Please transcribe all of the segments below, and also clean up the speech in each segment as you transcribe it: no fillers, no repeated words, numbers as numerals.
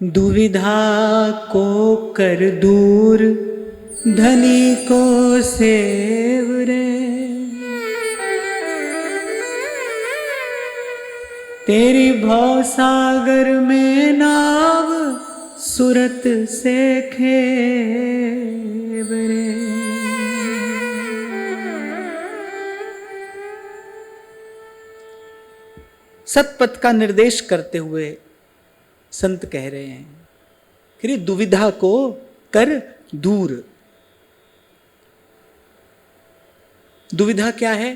दुविधा को कर दूर, धनी को सेव रे। तेरी भव सागर में नाव, सुरत से खेव रे। सतपथ का निर्देश करते हुए संत कह रहे हैं कि दुविधा को कर दूर। दुविधा क्या है?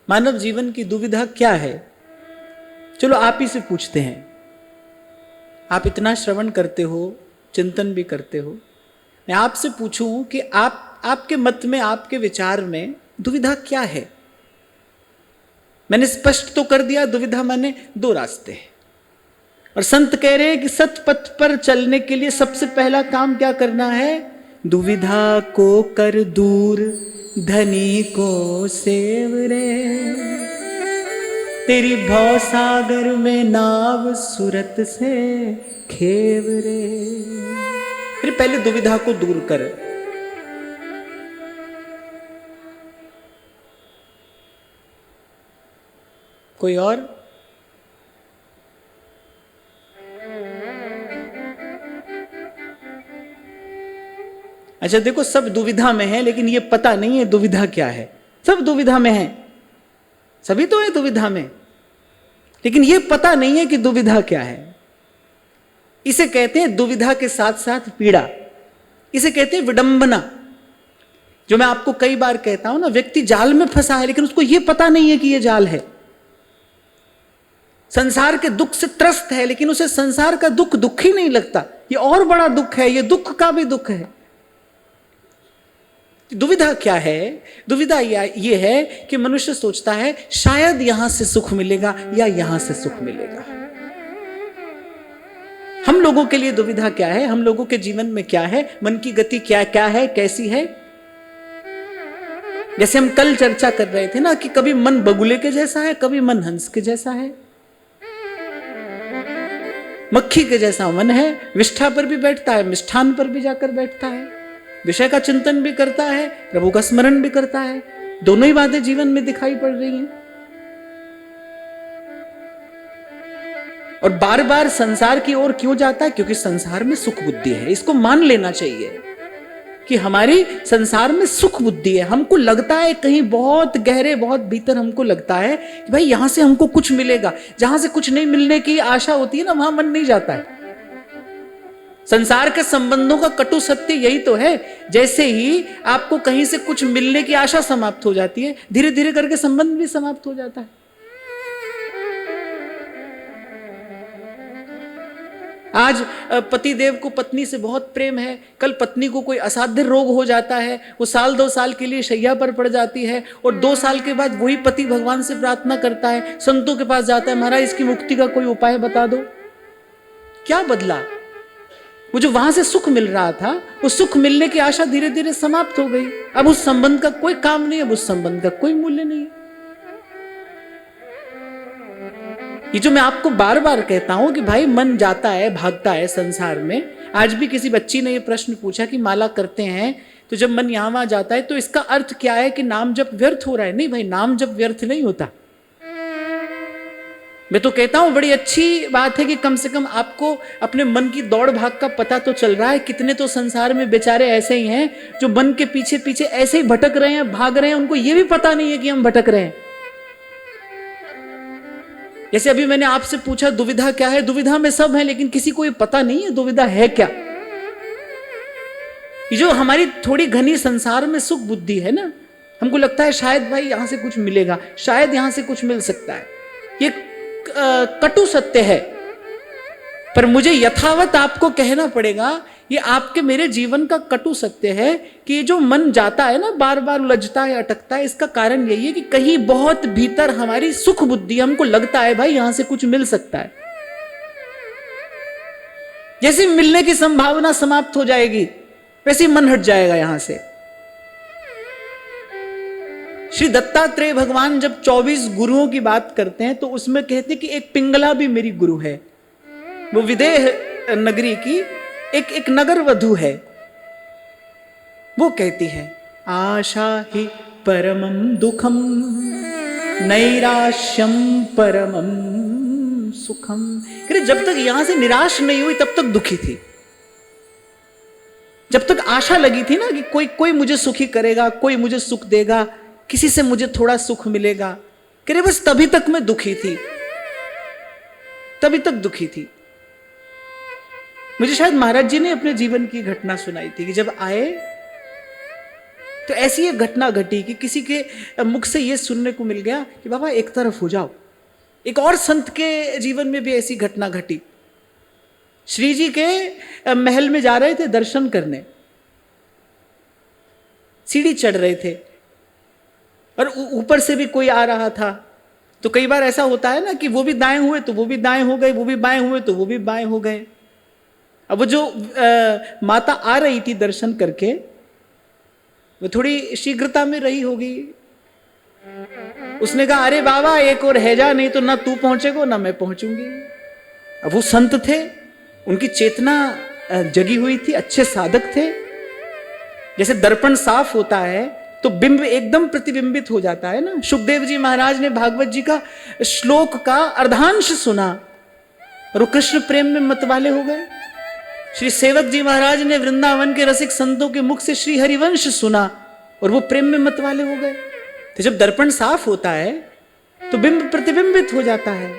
मानव जीवन की दुविधा क्या है? चलो आप ही से पूछते हैं। आप इतना श्रवण करते हो, चिंतन भी करते हो, मैं आपसे पूछूं कि आपके मत में, आपके विचार में दुविधा क्या है? मैंने स्पष्ट तो कर दिया, दुविधा माने दो रास्ते हैं। और संत कह रहे हैं कि सतपथ पर चलने के लिए सबसे पहला काम क्या करना है? दुविधा को कर दूर, धनी को सेव रे। तेरी भव सागर में नाव, सुरत से खेव रे। फिर पहले दुविधा को दूर कर। कोई और? अच्छा देखो, सब दुविधा में है लेकिन ये पता नहीं है दुविधा क्या है। सब दुविधा में है, सभी तो है दुविधा में, लेकिन ये पता नहीं है कि दुविधा क्या है। इसे कहते हैं दुविधा के साथ साथ पीड़ा। इसे कहते हैं विडंबना। जो मैं आपको कई बार कहता हूं ना, व्यक्ति जाल में फंसा है लेकिन उसको यह पता नहीं है कि यह जाल है। संसार के दुख से त्रस्त है लेकिन उसे संसार का दुख दुख ही नहीं लगता। ये और बड़ा दुख है, ये दुख का भी दुख है। दुविधा क्या है? दुविधा ये है कि मनुष्य सोचता है शायद यहां से सुख मिलेगा या यहां से सुख मिलेगा। हम लोगों के लिए दुविधा क्या है? हम लोगों के जीवन में क्या है? मन की गति क्या क्या है, कैसी है? जैसे हम कल चर्चा कर रहे थे ना कि कभी मन बगुले के जैसा है, कभी मन हंस के जैसा है, मक्खी के जैसा मन है। विष्ठा पर भी बैठता है, मिष्ठान पर भी जाकर बैठता है, विषय का चिंतन भी करता है, प्रभु का स्मरण भी करता है। दोनों ही बातें जीवन में दिखाई पड़ रही हैं। और बार बार संसार की ओर क्यों जाता है? क्योंकि संसार में सुख बुद्धि है। इसको मान लेना चाहिए कि हमारी संसार में सुख बुद्धि है। हमको लगता है कहीं बहुत गहरे, बहुत भीतर हमको लगता है कि भाई यहां से हमको कुछ मिलेगा। जहां से कुछ नहीं मिलने की आशा होती है ना, वहां मन नहीं जाता है। संसार के संबंधों का कटु सत्य यही तो है। जैसे ही आपको कहीं से कुछ मिलने की आशा समाप्त हो जाती है, धीरे धीरे करके संबंध भी समाप्त हो जाता है। आज पति देव को पत्नी से बहुत प्रेम है, कल पत्नी को कोई असाध्य रोग हो जाता है, वो साल 2 साल के लिए शैया पर पड़ जाती है, और 2 साल के बाद वही पति भगवान से प्रार्थना करता है, संतों के पास जाता है, महाराज इसकी मुक्ति का कोई उपाय बता दो। क्या बदला? वो जो वहां से सुख मिल रहा था, वो सुख मिलने की आशा धीरे धीरे समाप्त हो गई। अब उस संबंध का कोई काम नहीं, अब उस संबंध का कोई मूल्य नहीं। ये जो मैं आपको बार बार कहता हूं कि भाई मन जाता है, भागता है संसार में। आज भी किसी बच्ची ने ये प्रश्न पूछा कि माला करते हैं तो जब मन यहां वहां जाता है तो इसका अर्थ क्या है कि नाम जप व्यर्थ हो रहा है? नहीं भाई, नाम जप व्यर्थ नहीं होता। मैं तो कहता हूं बड़ी अच्छी बात है कि कम से कम आपको अपने मन की दौड़ भाग का पता तो चल रहा है। कितने तो संसार में बेचारे ऐसे ही हैं जो मन के पीछे पीछे ऐसे ही भटक रहे हैं, भाग रहे हैं, उनको ये भी पता नहीं है कि हम भटक रहे हैं। जैसे अभी मैंने आपसे पूछा दुविधा क्या है? दुविधा में सब है लेकिन किसी को ये पता नहीं है दुविधा है क्या। ये जो हमारी थोड़ी घनी संसार में सुख बुद्धि है ना, हमको लगता है शायद भाई यहां से कुछ मिलेगा, शायद यहां से कुछ मिल सकता है। ये कटु सत्य है, पर मुझे यथावत आपको कहना पड़ेगा, ये आपके मेरे जीवन का कटु सत्य है कि ये जो मन जाता है ना, बार बार उलझता है, अटकता है, इसका कारण यही है कि कहीं बहुत भीतर हमारी सुख बुद्धि, हमको लगता है भाई यहां से कुछ मिल सकता है। जैसे मिलने की संभावना समाप्त हो जाएगी वैसे मन हट जाएगा यहां से। श्री दत्तात्रेय भगवान जब 24 गुरुओं की बात करते हैं तो उसमें कहते हैं कि एक पिंगला भी मेरी गुरु है। वो विदेह नगरी की एक नगर वधू है। वो कहती है, आशा ही परमम दुखम नैराश्यम परमम सुखम। जब तक यहां से निराश नहीं हुई तब तक दुखी थी। जब तक आशा लगी थी ना कि कोई मुझे सुखी करेगा, कोई मुझे सुख देगा, किसी से मुझे थोड़ा सुख मिलेगा, बस तभी तक मैं दुखी थी, तभी तक दुखी थी। मुझे शायद महाराज जी ने अपने जीवन की घटना सुनाई थी कि जब आए तो ऐसी एक घटना घटी कि किसी के मुख से यह सुनने को मिल गया कि बाबा एक तरफ हो जाओ। एक और संत के जीवन में भी ऐसी घटना घटी। श्री जी के महल में जा रहे थे दर्शन करने, सीढ़ी चढ़ रहे थे और ऊपर से भी कोई आ रहा था। तो कई बार ऐसा होता है ना कि वो भी दाएं हुए तो वो भी दाएं हो गए, वो भी बाएं हुए तो वो भी बाएं हो गए। अब वो जो माता आ रही थी दर्शन करके, वो थोड़ी शीघ्रता में रही होगी। उसने कहा, अरे बाबा एक और है जा, नहीं तो ना तू पहुंचेगा ना मैं पहुंचूंगी। अब वो संत थे, उनकी चेतना जगी हुई थी, अच्छे साधक थे। जैसे दर्पण साफ होता है तो बिंब एकदम प्रतिबिंबित हो जाता है ना। सुखदेव जी महाराज ने भागवत जी का श्लोक का अर्धांश सुना और वो कृष्ण प्रेम में मतवाले हो गए। श्री सेवक जी महाराज ने वृंदावन के रसिक संतों के मुख से श्री हरिवंश सुना और वो प्रेम में मतवाले हो गए। तो जब दर्पण साफ होता है तो बिंब प्रतिबिंबित हो जाता है।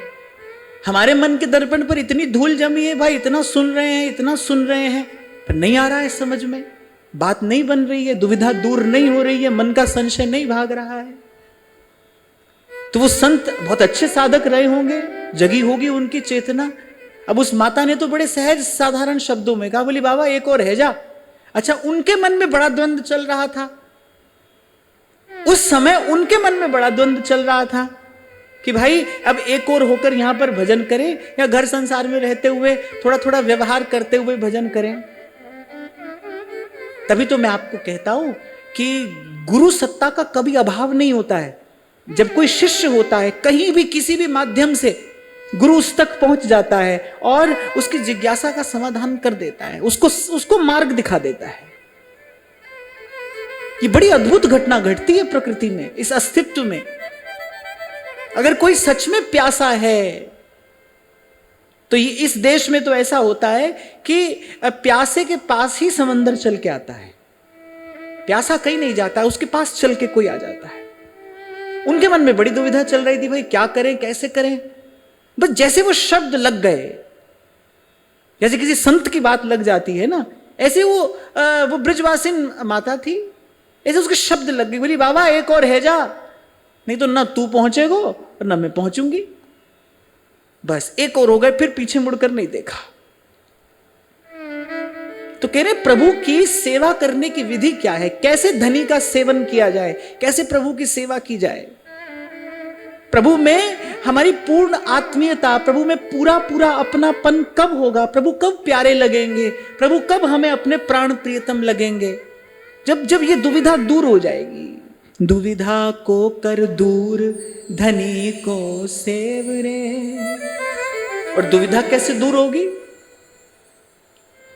हमारे मन के दर्पण पर इतनी धूल जमी है भाई, इतना सुन रहे हैं, इतना सुन रहे हैं, पर नहीं आ रहा है समझ में, बात नहीं बन रही है, दुविधा दूर नहीं हो रही है, मन का संशय नहीं भाग रहा है। तो वो संत बहुत अच्छे साधक रहे होंगे, जगी होगी उनकी चेतना। अब उस माता ने तो बड़े सहज साधारण शब्दों में कहा, बोली बाबा एक और है जा। अच्छा, उनके मन में बड़ा द्वंद्व चल रहा था उस समय, उनके मन में बड़ा द्वंद्व चल रहा था कि भाई अब एक और होकर यहां पर भजन करें या घर संसार में रहते हुए थोड़ा थोड़ा व्यवहार करते हुए भजन करें। तभी तो मैं आपको कहता हूं कि गुरु सत्ता का कभी अभाव नहीं होता है। जब कोई शिष्य होता है कहीं भी किसी भी माध्यम से गुरु उस तक पहुंच जाता है और उसकी जिज्ञासा का समाधान कर देता है, उसको मार्ग दिखा देता है। ये बड़ी अद्भुत घटना घटती है प्रकृति में, इस अस्तित्व में। अगर कोई सच में प्यासा है तो ये इस देश में तो ऐसा होता है कि प्यासे के पास ही समंदर चल के आता है। प्यासा कहीं नहीं जाता, उसके पास चल के कोई आ जाता है। उनके मन में बड़ी दुविधा चल रही थी, भाई क्या करें कैसे करें। बस जैसे वो शब्द लग गए, जैसे किसी संत की बात लग जाती है ना, ऐसे वो ब्रजवासिन माता थी, ऐसे उसके शब्द लग गए। बोली बाबा एक और है जा, नहीं तो ना तू पहुंचेगा और ना मैं पहुंचूंगी। बस एक और हो गए, फिर पीछे मुड़कर नहीं देखा। तो कह रहे प्रभु की सेवा करने की विधि क्या है, कैसे धनी का सेवन किया जाए, कैसे प्रभु की सेवा की जाए। प्रभु में हमारी पूर्ण आत्मीयता, प्रभु में पूरा पूरा अपनापन कब होगा, प्रभु कब प्यारे लगेंगे, प्रभु कब हमें अपने प्राण प्रियतम लगेंगे, जब ये दुविधा दूर हो जाएगी। दुविधा को कर दूर धनी को सेव रे। और दुविधा कैसे दूर होगी?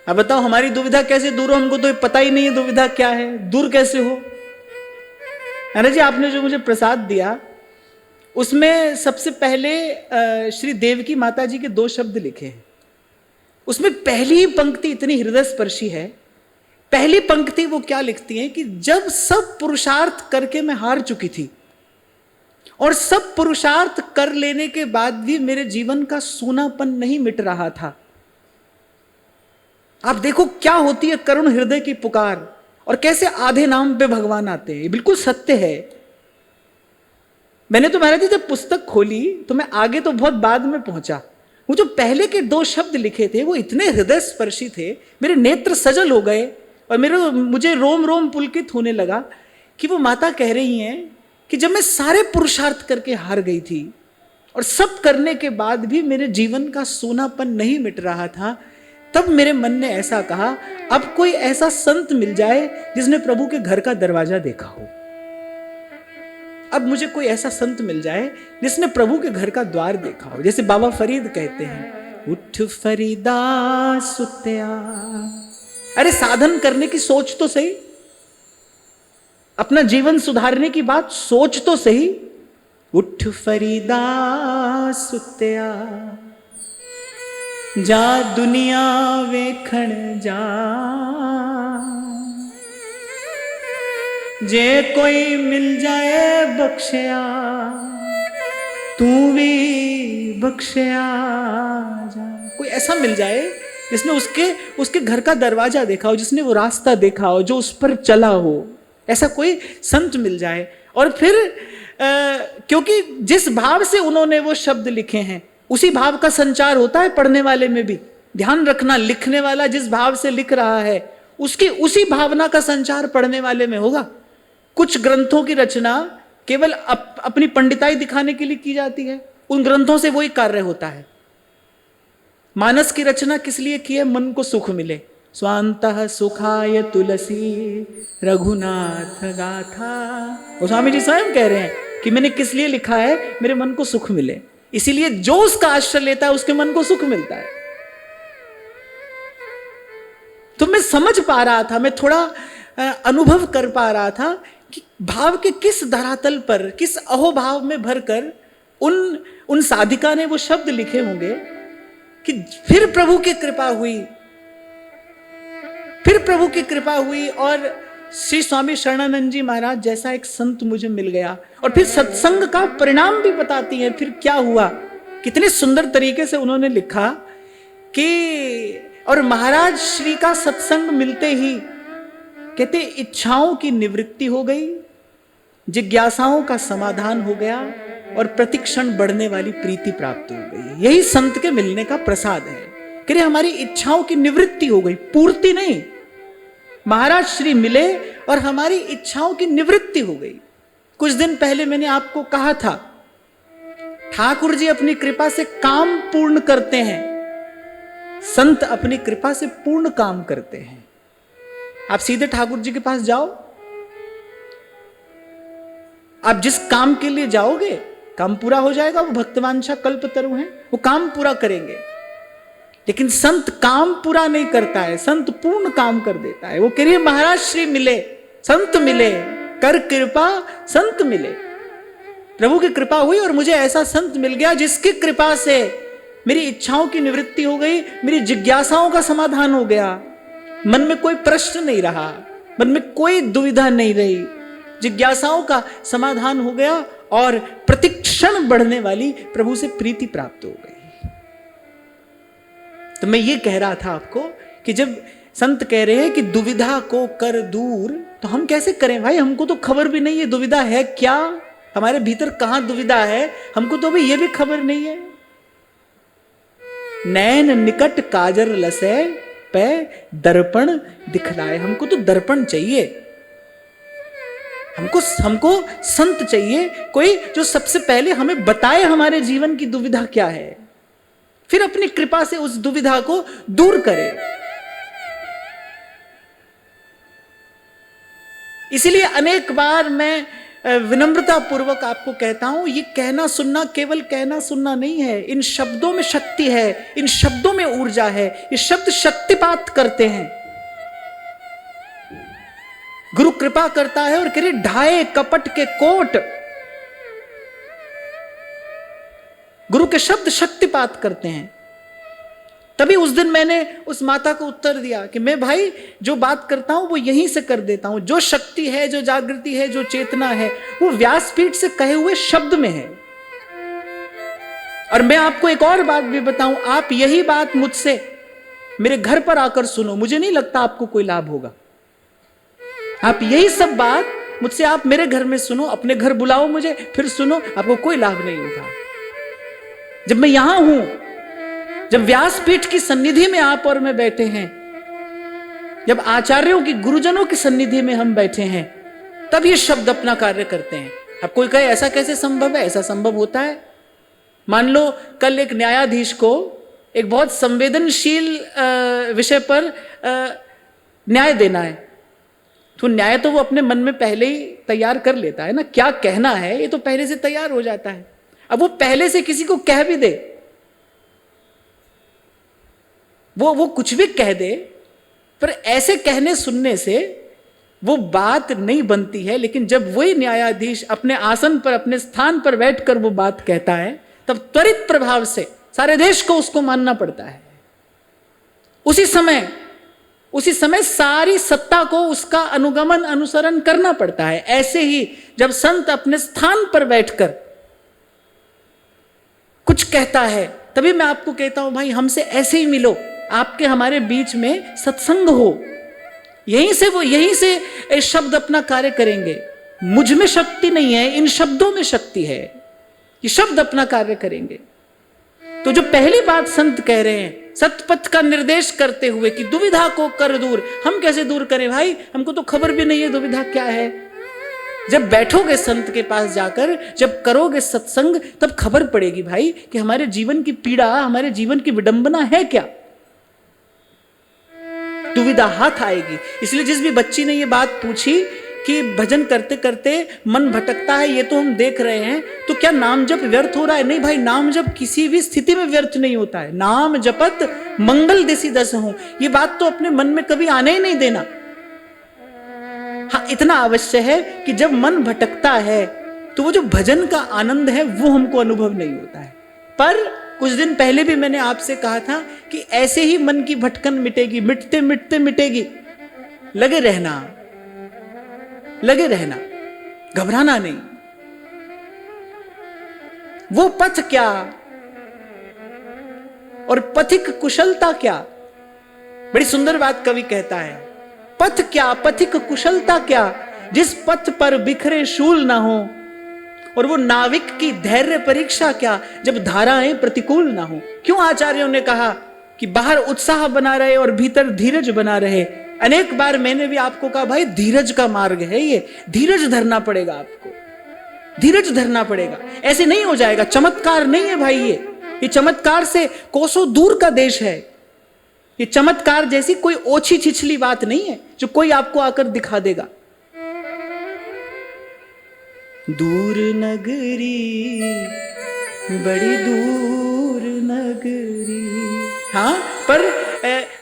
अब बताओ हमारी दुविधा कैसे दूर हो, हमको तो पता ही नहीं है दुविधा क्या है, दूर कैसे हो। अरे जी आपने जो मुझे प्रसाद दिया उसमें सबसे पहले श्री देवकी माता जी के 2 शब्द लिखे हैं। उसमें पहली ही पंक्ति इतनी हृदय स्पर्शी है। पहली पंक्ति वो क्या लिखती हैं कि जब सब पुरुषार्थ करके मैं हार चुकी थी और सब पुरुषार्थ कर लेने के बाद भी मेरे जीवन का सूनापन नहीं मिट रहा था। आप देखो क्या होती है करुण हृदय की पुकार, और कैसे आधे नाम पे भगवान आते हैं। ये बिल्कुल सत्य है। मैंने तो महाराज जी जब पुस्तक खोली तो मैं आगे तो बहुत बाद में पहुंचा। वो जो पहले के 2 शब्द लिखे थे वो इतने हृदय स्पर्शी थे, मेरे नेत्र सजल हो गए और मुझे रोम रोम पुलकित होने लगा कि वो माता कह रही हैं कि जब मैं सारे पुरुषार्थ करके हार गई थी और सब करने के बाद भी मेरे जीवन का सूनापन नहीं मिट रहा था, तब मेरे मन ने ऐसा कहा अब कोई ऐसा संत मिल जाए जिसने प्रभु के घर का दरवाजा देखा हो। अब मुझे कोई ऐसा संत मिल जाए जिसने प्रभु के घर का द्वार देखा हो। जैसे बाबा फरीद कहते हैं उठ फरीदा सुत्या। अरे साधन करने की सोच तो सही, अपना जीवन सुधारने की बात सोच तो सही। उठ फरीदा सुत्या, जा दुनिया वेखण जा, जे कोई मिल जाए बख्शिया, तू भी बख्शिया जा। कोई ऐसा मिल जाए जिसने उसके घर का दरवाजा देखा हो, जिसने वो रास्ता देखा हो, जो उस पर चला हो, ऐसा कोई संत मिल जाए। और फिर क्योंकि जिस भाव से उन्होंने वो शब्द लिखे हैं उसी भाव का संचार होता है पढ़ने वाले में भी। ध्यान रखना, लिखने वाला जिस भाव से लिख रहा है उसकी उसी भावना का संचार पढ़ने वाले में होगा। कुछ ग्रंथों की रचना केवल अपनी पंडिताई दिखाने के लिए की जाती है, उन ग्रंथों से वही कार्य होता है। मानस की रचना किस लिए की है? मन को सुख मिले। स्वांतः सुखाय तुलसी रघुनाथ गाथा। वो स्वामी जी स्वयं कह रहे हैं कि मैंने किस लिए लिखा है, मेरे मन को सुख मिले। इसीलिए जो उसका आश्रय लेता है उसके मन को सुख मिलता है। तो मैं समझ पा रहा था, मैं थोड़ा अनुभव कर पा रहा था कि भाव के किस धरातल पर, किस अहोभाव में भरकर उन साधिका ने वो शब्द लिखे होंगे कि फिर प्रभु की कृपा हुई, फिर प्रभु की कृपा हुई और श्री स्वामी शरणानंद जी महाराज जैसा एक संत मुझे मिल गया। और फिर सत्संग का परिणाम भी बताती है फिर क्या हुआ। कितने सुंदर तरीके से उन्होंने लिखा कि और महाराज श्री का सत्संग मिलते ही कहते इच्छाओं की निवृत्ति हो गई, जिज्ञासाओं का समाधान हो गया और प्रतिक्षण बढ़ने वाली प्रीति प्राप्त हो गई। यही संत के मिलने का प्रसाद है। कि हमारी इच्छाओं की निवृत्ति हो गई, पूर्ति नहीं। महाराज श्री मिले और हमारी इच्छाओं की निवृत्ति हो गई। कुछ दिन पहले मैंने आपको कहा था, ठाकुर जी अपनी कृपा से काम पूर्ण करते हैं, संत अपनी कृपा से पूर्ण काम करते हैं। आप सीधे ठाकुर जी के पास जाओ, आप जिस काम के लिए जाओगे काम पूरा हो जाएगा। वो भक्तवांछा कल्पतरु हैं, वो काम पूरा करेंगे। लेकिन संत काम पूरा नहीं करता है, संत पूर्ण काम कर देता है। वो कह रही है महाराज श्री मिले, संत मिले, कर कृपा संत मिले। प्रभु की कृपा हुई और मुझे ऐसा संत मिल गया जिसकी कृपा से मेरी इच्छाओं की निवृत्ति हो गई, मेरी जिज्ञासाओं का समाधान हो गया। मन में कोई प्रश्न नहीं रहा, मन में कोई दुविधा नहीं रही, जिज्ञासाओं का समाधान हो गया और प्रतिक्षण बढ़ने वाली प्रभु से प्रीति प्राप्त हो गई। तो मैं ये कह रहा था आपको कि जब संत कह रहे हैं कि दुविधा को कर दूर, तो हम कैसे करें भाई? हमको तो खबर भी नहीं है दुविधा है क्या, हमारे भीतर कहां दुविधा है, हमको तो अभी ये भी खबर नहीं है। नैन निकट काजर लसे पे दर्पण दिखलाए। हमको तो दर्पण चाहिए, हमको संत चाहिए, कोई जो सबसे पहले हमें बताए हमारे जीवन की दुविधा क्या है, फिर अपनी कृपा से उस दुविधा को दूर करे। इसीलिए अनेक बार मैं विनम्रता पूर्वक आपको कहता हूं, ये कहना सुनना केवल कहना सुनना नहीं है। इन शब्दों में शक्ति है, इन शब्दों में ऊर्जा है। ये शब्द शक्तिपात करते हैं। गुरु कृपा करता है और कह रहे ढाए कपट के कोट। गुरु के शब्द शक्तिपात करते हैं। तभी उस दिन मैंने उस माता को उत्तर दिया कि मैं भाई जो बात करता हूं वो यहीं से कर देता हूं। जो शक्ति है, जो जागृति है, जो चेतना है, वो व्यासपीठ से कहे हुए शब्द में है। और मैं आपको एक और बात भी बताऊं, आप यही बात मुझसे मेरे घर पर आकर सुनो, मुझे नहीं लगता आपको कोई लाभ होगा। आप यही सब बात मुझसे आप मेरे घर में सुनो, अपने घर बुलाओ मुझे, फिर सुनो, आपको कोई लाभ नहीं होगा। जब मैं यहां हूं, जब व्यासपीठ की सन्निधि में आप और मैं बैठे हैं, जब आचार्यों की, गुरुजनों की सन्निधि में हम बैठे हैं, तब ये शब्द अपना कार्य करते हैं। अब कोई कहे ऐसा कैसे संभव है? ऐसा संभव होता है। मान लो कल एक न्यायाधीश को एक बहुत संवेदनशील विषय पर न्याय देना है, तो न्याय तो वो अपने मन में पहले ही तैयार कर लेता है ना, क्या कहना है ये तो पहले से तैयार हो जाता है। अब वो पहले से किसी को कह भी दे वो कुछ भी कह दे, पर ऐसे कहने सुनने से वो बात नहीं बनती है। लेकिन जब वही न्यायाधीश अपने आसन पर, अपने स्थान पर बैठकर वो बात कहता है, तब त्वरित प्रभाव से सारे देश को उसको मानना पड़ता है। उसी समय सारी सत्ता को उसका अनुगमन, अनुसरण करना पड़ता है। ऐसे ही जब संत अपने स्थान पर बैठकर कुछ कहता है, तभी मैं आपको कहता हूं भाई हमसे ऐसे ही मिलो, आपके हमारे बीच में सत्संग हो, यहीं से इस शब्द अपना कार्य करेंगे। मुझ में शक्ति नहीं है, इन शब्दों में शक्ति है, ये शब्द अपना कार्य करेंगे। तो जो पहली बात संत कह रहे हैं, सतपथ का निर्देश करते हुए कि दुविधा को कर दूर, हम कैसे दूर करें भाई, हमको तो खबर भी नहीं है दुविधा क्या है। जब बैठोगे संत के पास जाकर, जब करोगे सत्संग, तब खबर पड़ेगी भाई कि हमारे जीवन की पीड़ा, हमारे जीवन की विडंबना है क्या। दुविधा हाथ आएगी। इसलिए जिस भी बच्ची ने ये बात पूछी कि भजन करते करते मन भटकता है, ये तो हम देख रहे हैं, तो क्या नाम जप व्यर्थ हो रहा है? नहीं भाई, नाम जप किसी भी स्थिति में व्यर्थ नहीं होता है। नाम जपत मंगल देसी दस हो, ये बात तो अपने मन में कभी आने ही नहीं देना। हाँ, इतना अवश्य है कि जब मन भटकता है तो वो जो भजन का आनंद है वो हमको अनुभव नहीं होता है। पर कुछ दिन पहले भी मैंने आपसे कहा था कि ऐसे ही मन की भटकन मिटेगी, मिटते मिटते मिटेगी। लगे रहना, घबराना नहीं। वो पथ क्या और पथिक कुशलता क्या। बड़ी सुंदर बात कवि कहता है, पथ क्या पथिक कुशलता क्या, जिस पथ पर बिखरे शूल ना हो, और वो नाविक की धैर्य परीक्षा क्या, जब धाराएं प्रतिकूल ना हो। क्यों आचार्यों ने कहा कि बाहर उत्साह बना रहे और भीतर धीरज बना रहे। अनेक बार मैंने भी आपको कहा भाई धीरज का मार्ग है ये, धीरज धरना पड़ेगा आपको, धीरज धरना पड़ेगा। ऐसे नहीं हो जाएगा, चमत्कार नहीं है भाई ये चमत्कार से कोसों दूर का देश है। ये चमत्कार जैसी कोई ओछी छिछली बात नहीं है जो कोई आपको आकर दिखा देगा। दूर नगरी, बड़ी दूर नगरी। हाँ, पर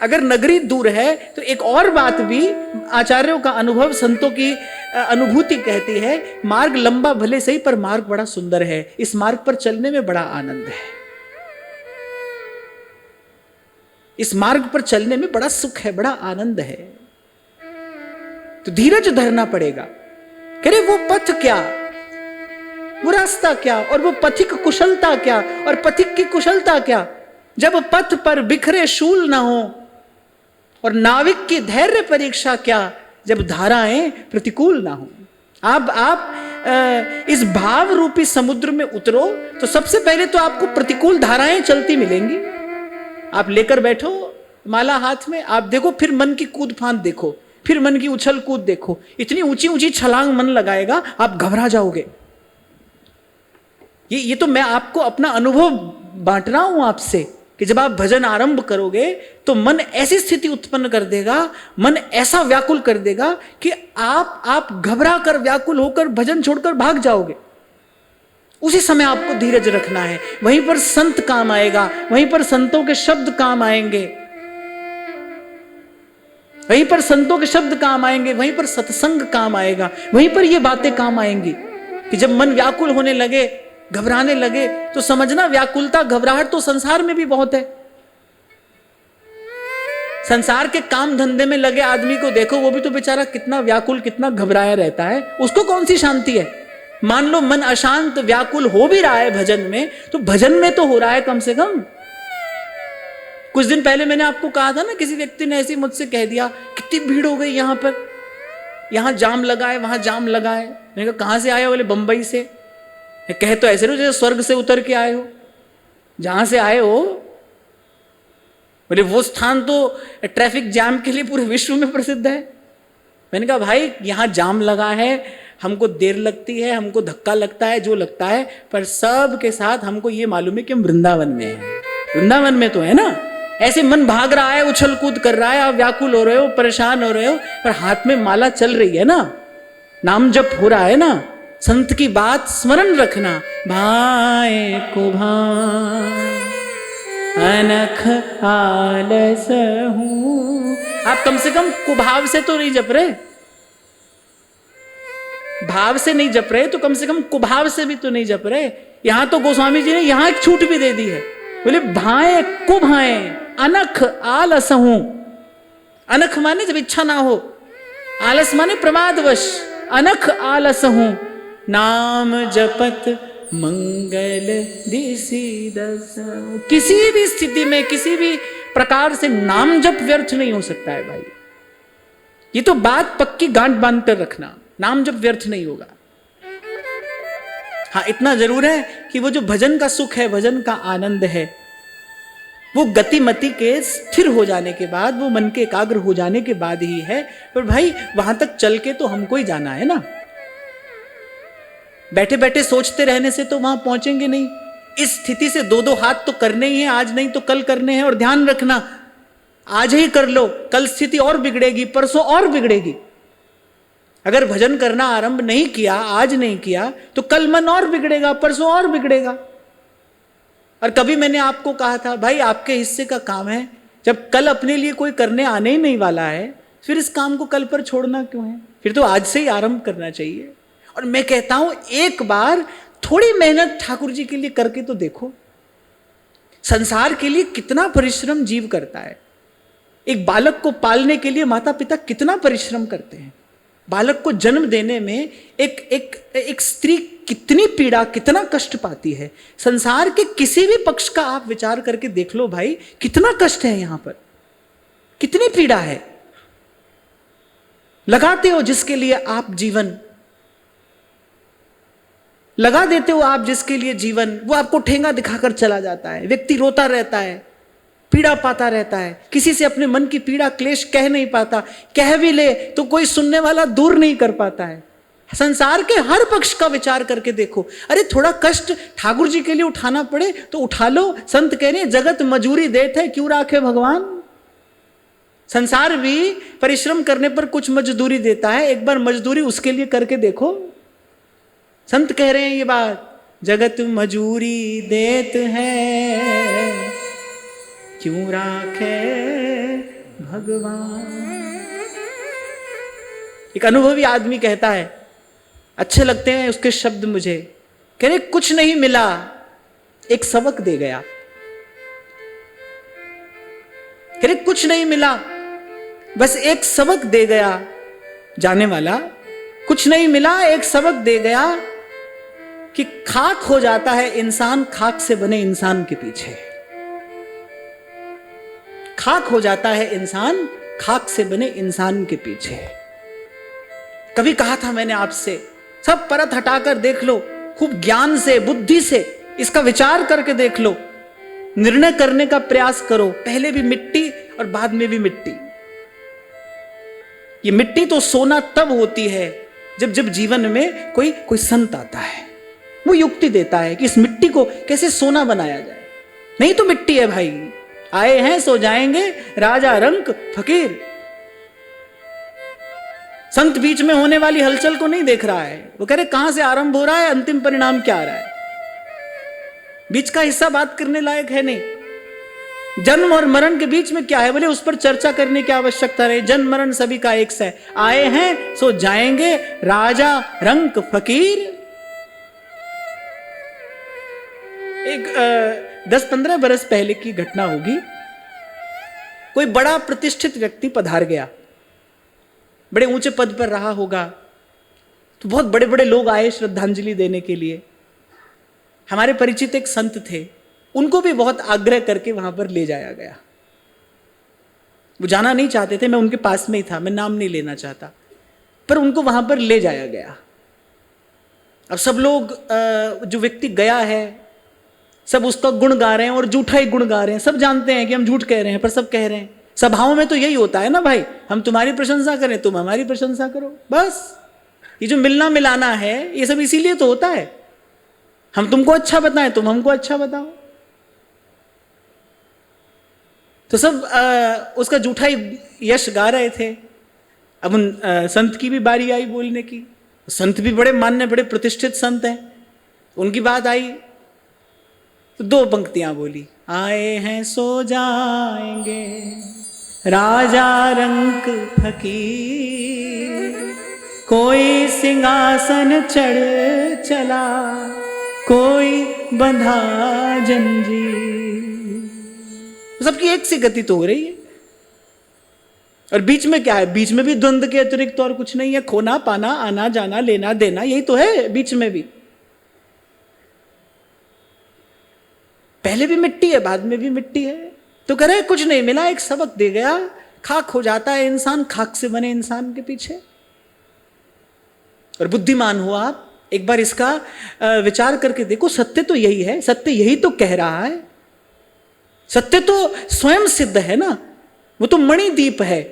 अगर नगरी दूर है तो एक और बात भी आचार्यों का अनुभव, संतों की अनुभूति कहती है, मार्ग लंबा भले सही पर मार्ग बड़ा सुंदर है। इस मार्ग पर चलने में बड़ा आनंद है, इस मार्ग पर चलने में बड़ा सुख है, बड़ा आनंद है। तो धीरज धरना पड़ेगा। कह रहे वो पथ क्या, वो रास्ता क्या, और वो पथिक कुशलता क्या, और पथिक की कुशलता क्या, जब पथ पर बिखरे शूल ना हो, और नाविक की धैर्य परीक्षा क्या, जब धाराएं प्रतिकूल ना हो। आप इस भाव रूपी समुद्र में उतरो तो सबसे पहले तो आपको प्रतिकूल धाराएं चलती मिलेंगी। आप लेकर बैठो माला हाथ में, आप देखो, फिर मन की कूद फांद देखो, फिर मन की उछल कूद देखो, इतनी ऊंची ऊंची छलांग मन लगाएगा, आप घबरा जाओगे। ये तो मैं आपको अपना अनुभव बांट रहा हूं आपसे कि जब आप भजन आरंभ करोगे तो मन ऐसी स्थिति उत्पन्न कर देगा, मन ऐसा व्याकुल कर देगा कि आप घबरा कर, व्याकुल होकर भजन छोड़कर भाग जाओगे। उसी समय आपको धीरज रखना है। वहीं पर संत काम आएगा, वहीं पर संतों के शब्द काम आएंगे, वहीं पर संतों के शब्द काम आएंगे, वहीं पर सत्संग काम आएगा, वहीं पर ये बातें काम आएंगी कि जब मन व्याकुल होने लगे, घबराने लगे, तो समझना व्याकुलता, घबराहट तो संसार में भी बहुत है। संसार के काम धंधे में लगे आदमी को देखो, वो भी तो बेचारा कितना व्याकुल, कितना घबराया रहता है, उसको कौन सी शांति है। मान लो मन अशांत व्याकुल हो भी रहा है भजन में, तो भजन में तो हो रहा है कम से कम। कुछ दिन पहले मैंने आपको कहा था ना, किसी व्यक्ति ने ऐसे मुझसे कह दिया, कितनी भीड़ हो गई यहाँ पर, यहाँ जाम लगा है, वहां जाम लगा है। मैंने कहा कहां से आए हो? बोले बंबई से। कहे तो ऐसे रहो जैसे स्वर्ग से उतर के आए हो, जहां से आए हो। बोले वो स्थान तो ट्रैफिक जाम के लिए पूरे विश्व में प्रसिद्ध है। मैंने कहा भाई यहाँ जाम लगा है, हमको देर लगती है, हमको धक्का लगता है, जो लगता है, पर सब के साथ हमको ये मालूम है कि हम वृंदावन में हैं। वृंदावन में तो है ना। ऐसे मन भाग रहा है, उछल कूद कर रहा है, आप व्याकुल हो रहे हो, परेशान हो रहे हो, पर हाथ में माला चल रही है ना, नाम जप हो रहा है ना। संत की बात स्मरण रखना, भाए को भाए, अनख आलस हूं। आप कम से कम कुभाव से तो नहीं जप रहे, भाव से नहीं जप रहे तो कम से कम कुभाव से भी तो नहीं जप रहे। यहां तो गोस्वामी जी ने यहां एक छूट भी दे दी है, बोले भाए कुभाए अनख आलस हूं। अनख माने जब इच्छा ना हो, आलस माने प्रमादवश। अनख आलस हूं नाम जपत मंगल दिसी दस। किसी भी स्थिति में किसी भी प्रकार से नाम जप व्यर्थ नहीं हो सकता है भाई। ये तो बात पक्की गांठ बांध कर रखना, नाम जप व्यर्थ नहीं होगा। हाँ, इतना जरूर है कि वो जो भजन का सुख है, भजन का आनंद है, वो गतिमति के स्थिर हो जाने के बाद, वो मन के एकाग्र हो जाने के बाद ही है। पर भाई वहां तक चल के तो हमको ही जाना है ना, बैठे बैठे सोचते रहने से तो वहां पहुंचेंगे नहीं। इस स्थिति से दो दो हाथ तो करने ही है, आज नहीं तो कल करने हैं। और ध्यान रखना, आज ही कर लो, कल स्थिति और बिगड़ेगी, परसों और बिगड़ेगी। अगर भजन करना आरंभ नहीं किया, आज नहीं किया, तो कल मन और बिगड़ेगा, परसों और बिगड़ेगा। और कभी मैंने आपको कहा था, भाई आपके हिस्से का काम है, जब कल अपने लिए कोई करने आने ही नहीं वाला है, फिर इस काम को कल पर छोड़ना क्यों है? फिर तो आज से ही आरंभ करना चाहिए। और मैं कहता हूं, एक बार थोड़ी मेहनत ठाकुर जी के लिए करके तो देखो। संसार के लिए कितना परिश्रम जीव करता है। एक बालक को पालने के लिए माता पिता कितना परिश्रम करते हैं। बालक को जन्म देने में एक स्त्री कितनी पीड़ा, कितना कष्ट पाती है। संसार के किसी भी पक्ष का आप विचार करके देख लो भाई, कितना कष्ट है यहां पर, कितनी पीड़ा है। लगाते हो जिसके लिए आप जीवन, लगा देते हो आप जिसके लिए जीवन, वो आपको ठेंगा दिखाकर चला जाता है। व्यक्ति रोता रहता है, पीड़ा पाता रहता है, किसी से अपने मन की पीड़ा क्लेश कह नहीं पाता, कह भी ले तो कोई सुनने वाला दूर नहीं कर पाता है। संसार के हर पक्ष का विचार करके देखो। अरे थोड़ा कष्ट ठाकुर जी के लिए उठाना पड़े तो उठा लो। संत कह रहे जगत मजूरी देते है, क्यों राखे भगवान। संसार भी परिश्रम करने पर कुछ मजदूरी देता है, एक बार मजदूरी उसके लिए करके देखो। संत कह रहे हैं ये बात, जगत मजूरी देत है, क्यों राखे भगवान। एक अनुभवी आदमी कहता है, अच्छे लगते हैं उसके शब्द मुझे, कह रहे कुछ नहीं मिला, एक सबक दे गया। कह रहे कुछ नहीं मिला, बस एक सबक दे गया। जाने वाला, कुछ नहीं मिला, एक सबक दे गया कि खाक हो जाता है इंसान खाक से बने इंसान के पीछे। खाक हो जाता है इंसान खाक से बने इंसान के पीछे। कभी कहा था मैंने आपसे, सब परत हटाकर देख लो, खूब ज्ञान से, बुद्धि से इसका विचार करके देख लो, निर्णय करने का प्रयास करो। पहले भी मिट्टी और बाद में भी मिट्टी। ये मिट्टी तो सोना तब होती है जब जब जीवन में कोई संत आता है, वो युक्ति देता है कि इस मिट्टी को कैसे सोना बनाया जाए। नहीं तो मिट्टी है भाई, आए हैं सो जाएंगे, राजा रंक फकीर। संत बीच में होने वाली हलचल को नहीं देख रहा है, वो कह रहे कहां से आरंभ हो रहा है, अंतिम परिणाम क्या आ रहा है। बीच का हिस्सा बात करने लायक है नहीं। जन्म और मरण के बीच में क्या है, बोले उस पर चर्चा करने की आवश्यकता रहे। जन्म मरण सभी का एक सा है, आए हैं सो जाएंगे, राजा रंक फकीर। एक 10-15 बरस पहले की घटना होगी। कोई बड़ा प्रतिष्ठित व्यक्ति पधार गया, बड़े ऊंचे पद पर रहा होगा, तो बहुत बड़े बड़े लोग आए श्रद्धांजलि देने के लिए। हमारे परिचित एक संत थे, उनको भी बहुत आग्रह करके वहां पर ले जाया गया। वो जाना नहीं चाहते थे, मैं उनके पास में ही था, मैं नाम नहीं लेना चाहता, पर उनको वहां पर ले जाया गया। अब सब लोग, जो व्यक्ति गया है, सब उसका गुण गा रहे हैं और झूठा ही गुण गा रहे हैं। सब जानते हैं कि हम झूठ कह रहे हैं, पर सब कह रहे हैं। सभाओं में तो यही होता है ना भाई, हम तुम्हारी प्रशंसा करें, तुम हमारी प्रशंसा करो, बस। ये जो मिलना मिलाना है, ये सब इसीलिए तो होता है। हम तुमको अच्छा बताएं, तुम हमको अच्छा बताओ। तो सब उसका झूठा ही यश गा रहे थे। अब उन संत की भी बारी आई बोलने की। संत भी बड़े मान्य, बड़े प्रतिष्ठित संत हैं, उनकी बात आई। तो 2 पंक्तियां बोली, आए हैं सो जाएंगे राजा रंक फकीर, कोई सिंहासन चढ़ चला, कोई बंधा जंजीर। सबकी एक सी गति तो हो रही है, और बीच में क्या है? बीच में भी द्वंद्व के अतिरिक्त और कुछ नहीं है। खोना पाना, आना जाना, लेना देना, यही तो है बीच में भी। पहले भी मिट्टी है, बाद में भी मिट्टी है। तो कह रहे कुछ नहीं मिला, एक सबक दे गया, खाक हो जाता है इंसान, खाक से बने इंसान के पीछे। और बुद्धिमान हो आप, एक बार इसका विचार करके देखो, सत्य तो यही है, सत्य यही तो कह रहा है। सत्य तो स्वयं सिद्ध है ना, वो तो मणिदीप है,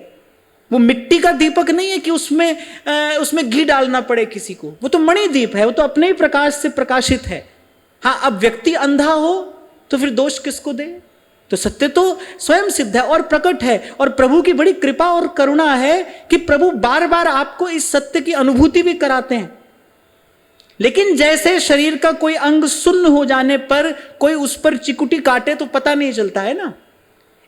वो मिट्टी का दीपक नहीं है कि उसमें घी डालना पड़े किसी को। वो तो मणिदीप है, वो तो अपने ही प्रकाश से प्रकाशित है। हाँ, अब व्यक्ति अंधा हो तो फिर दोष किसको दे? तो सत्य तो स्वयं सिद्ध है और प्रकट है। और प्रभु की बड़ी कृपा और करुणा है कि प्रभु बार बार आपको इस सत्य की अनुभूति भी कराते हैं। लेकिन जैसे शरीर का कोई अंग सुन्न हो जाने पर कोई उस पर चिकुटी काटे तो पता नहीं चलता है ना,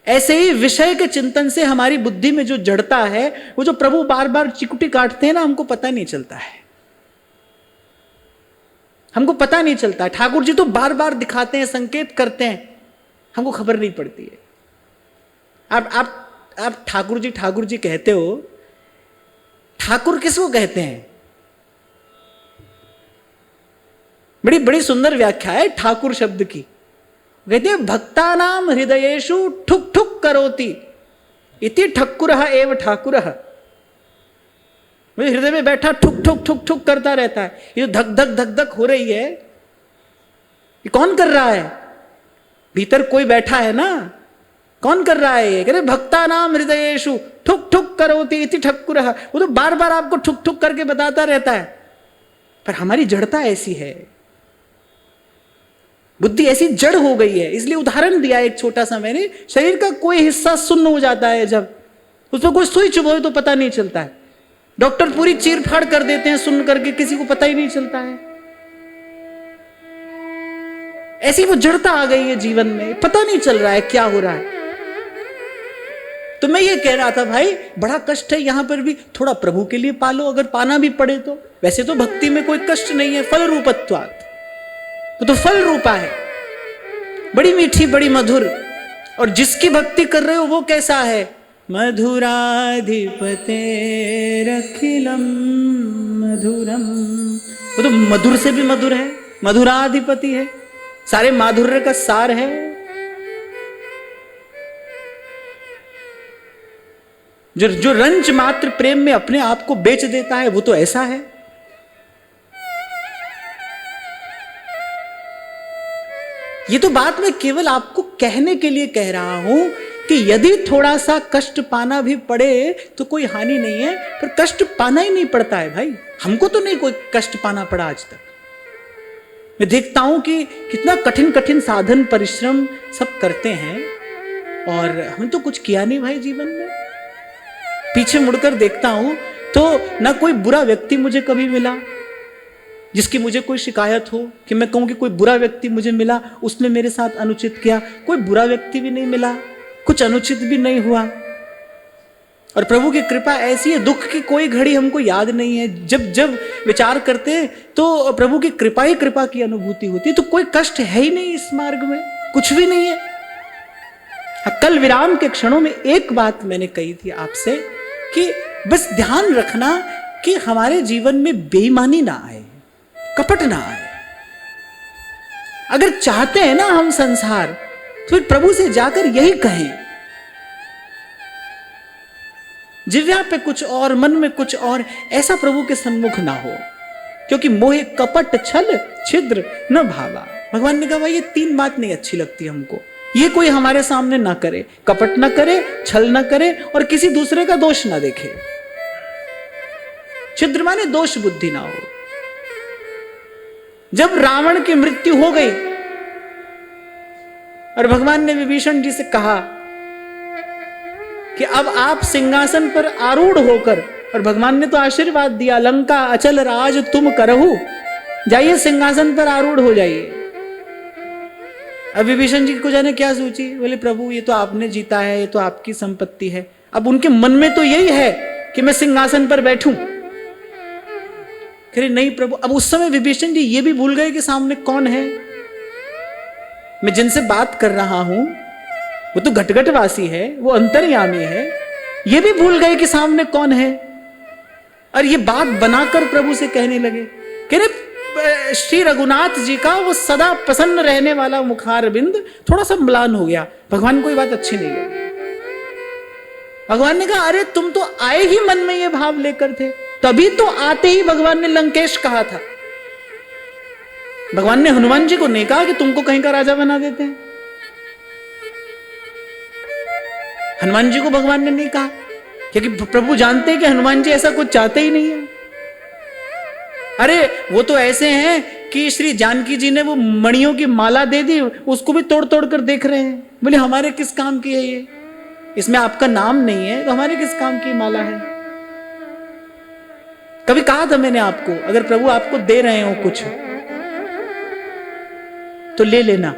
ऐसे ही विषय के चिंतन से हमारी बुद्धि में जो जड़ता है, वो जो प्रभु बार बार चिकुटी काटते हैं ना, हमको पता नहीं चलता है, हमको पता नहीं चलता है। ठाकुर जी तो बार बार दिखाते हैं, संकेत करते हैं, हमको खबर नहीं पड़ती है। आप ठाकुर जी कहते हो, ठाकुर किसको कहते हैं? बड़ी बड़ी सुंदर व्याख्या है ठाकुर शब्द की। कहते हैं भक्तानाम हृदयेषु ठुक ठुक करोति इति ठक्कुरः एव ठाकुरः। हृदय में बैठा ठुक ठुक ठुक ठुक करता रहता है। ये जो धक धक धक धक हो रही है, ये कौन कर रहा है? भीतर कोई बैठा है ना, कौन कर रहा है? ये कहते भक्तानाम हृदयेषु ठुक ठुक करोति इति ठक्कुरः। वो तो बार बार आपको ठुक ठुक करके बताता रहता है, पर हमारी जड़ता ऐसी है, बुद्धि ऐसी जड़ हो गई है। इसलिए उदाहरण दिया एक छोटा सा मैंने, शरीर का कोई हिस्सा सुन्न हो जाता है, जब उसमें कोई सुई चुभोए तो पता नहीं चलता है। डॉक्टर पूरी चीर फाड़ कर देते हैं सुन्न करके, किसी को पता ही नहीं चलता है। ऐसी वो जड़ता आ गई है जीवन में, पता नहीं चल रहा है क्या हो रहा है। तो मैं ये कह रहा था भाई, बड़ा कष्ट है यहां पर भी, थोड़ा प्रभु के लिए पालो, अगर पाना भी पड़े तो। वैसे तो भक्ति में कोई कष्ट नहीं है, फल रूपत्वात्, तो फल रूपा है, बड़ी मीठी बड़ी मधुर। और जिसकी भक्ति कर रहे हो वो कैसा है? मधुराधिपतेरखिलम मधुरम। वो तो मधुर से भी मधुर है, मधुराधिपति है, सारे माधुर्य का सार है। जो रंच मात्र प्रेम में अपने आप को बेच देता है, वो तो ऐसा है। ये तो बात मैं केवल आपको कहने के लिए कह रहा हूं कि यदि थोड़ा सा कष्ट पाना भी पड़े तो कोई हानि नहीं है, पर कष्ट पाना ही नहीं पड़ता है भाई। हमको तो नहीं कोई कष्ट पाना पड़ा आज तक। मैं देखता हूं कि कितना कठिन कठिन साधन परिश्रम सब करते हैं, और हम तो कुछ किया नहीं भाई जीवन में। पीछे मुड़कर देखता हूं तो ना कोई बुरा व्यक्ति मुझे कभी मिला जिसकी मुझे कोई शिकायत हो कि मैं कहूं कि कोई बुरा व्यक्ति मुझे मिला, उसने मेरे साथ अनुचित किया। कोई बुरा व्यक्ति भी नहीं मिला, कुछ अनुचित भी नहीं हुआ। और प्रभु की कृपा ऐसी है, दुख की कोई घड़ी हमको याद नहीं है। जब जब विचार करते हैं तो प्रभु की कृपा ही कृपा की अनुभूति होती है। तो कोई कष्ट है ही नहीं इस मार्ग में, कुछ भी नहीं है। कल विराम के क्षणों में एक बात मैंने कही थी आपसे कि बस ध्यान रखना कि हमारे जीवन में बेईमानी ना आए, कपट ना आए। अगर चाहते हैं ना हम संसार, तो फिर प्रभु से जाकर यही कहें, जिव्या पे कुछ और, मन में कुछ और, ऐसा प्रभु के सन्मुख ना हो। क्योंकि मोहे कपट छल छिद्र न भावा। भगवान ने कहा भाई ये 3 बात नहीं अच्छी लगती हमको, ये कोई हमारे सामने ना करे, कपट ना करे, छल ना करे, और किसी दूसरे का दोष ना देखे। छिद्र माने दोष बुद्धि ना हो। जब रावण की मृत्यु हो गई और भगवान ने विभीषण जी से कहा कि अब आप सिंहासन पर आरूढ़ होकर, और भगवान ने तो आशीर्वाद दिया, लंका अचल राज तुम करहु, जाइए सिंहासन पर आरूढ़ हो जाइए। अब विभीषण जी को जाने क्या सोची, बोले प्रभु ये तो आपने जीता है, ये तो आपकी संपत्ति है। अब उनके मन में तो यही है कि मैं सिंहासन पर बैठूं। कह रहे नहीं प्रभु। अब उस समय विभीषण जी ये भी भूल गए कि सामने कौन है, मैं जिनसे बात कर रहा हूं वो तो घटघटवासी है, वो अंतर्यामी है। ये भी भूल गए कि सामने कौन है, और ये बात बनाकर प्रभु से कहने लगे। कह रहे श्री रघुनाथ जी का वो सदा प्रसन्न रहने वाला मुखार बिंद थोड़ा सा म्लान हो गया। भगवान को ये बात अच्छी नहीं लगी। भगवान ने कहा अरे तुम तो आए ही मन में ये भाव लेकर थे, तभी तो आते ही भगवान ने लंकेश कहा था। भगवान ने हनुमान जी को नहीं कहा कि तुमको कहीं का राजा बना देते हैं। हनुमान जी को भगवान ने नहीं कहा, क्योंकि प्रभु जानते हैं कि हनुमान जी ऐसा कुछ चाहते ही नहीं है। अरे वो तो ऐसे हैं कि श्री जानकी जी ने वो मणियों की माला दे दी, उसको भी तोड़ तोड़ कर देख रहे हैं। बोले हमारे किस काम की है ये, इसमें आपका नाम नहीं है तो हमारे किस काम की माला है। कभी कहा था मैंने आपको, अगर प्रभु आपको दे रहे हो कुछ तो ले लेना,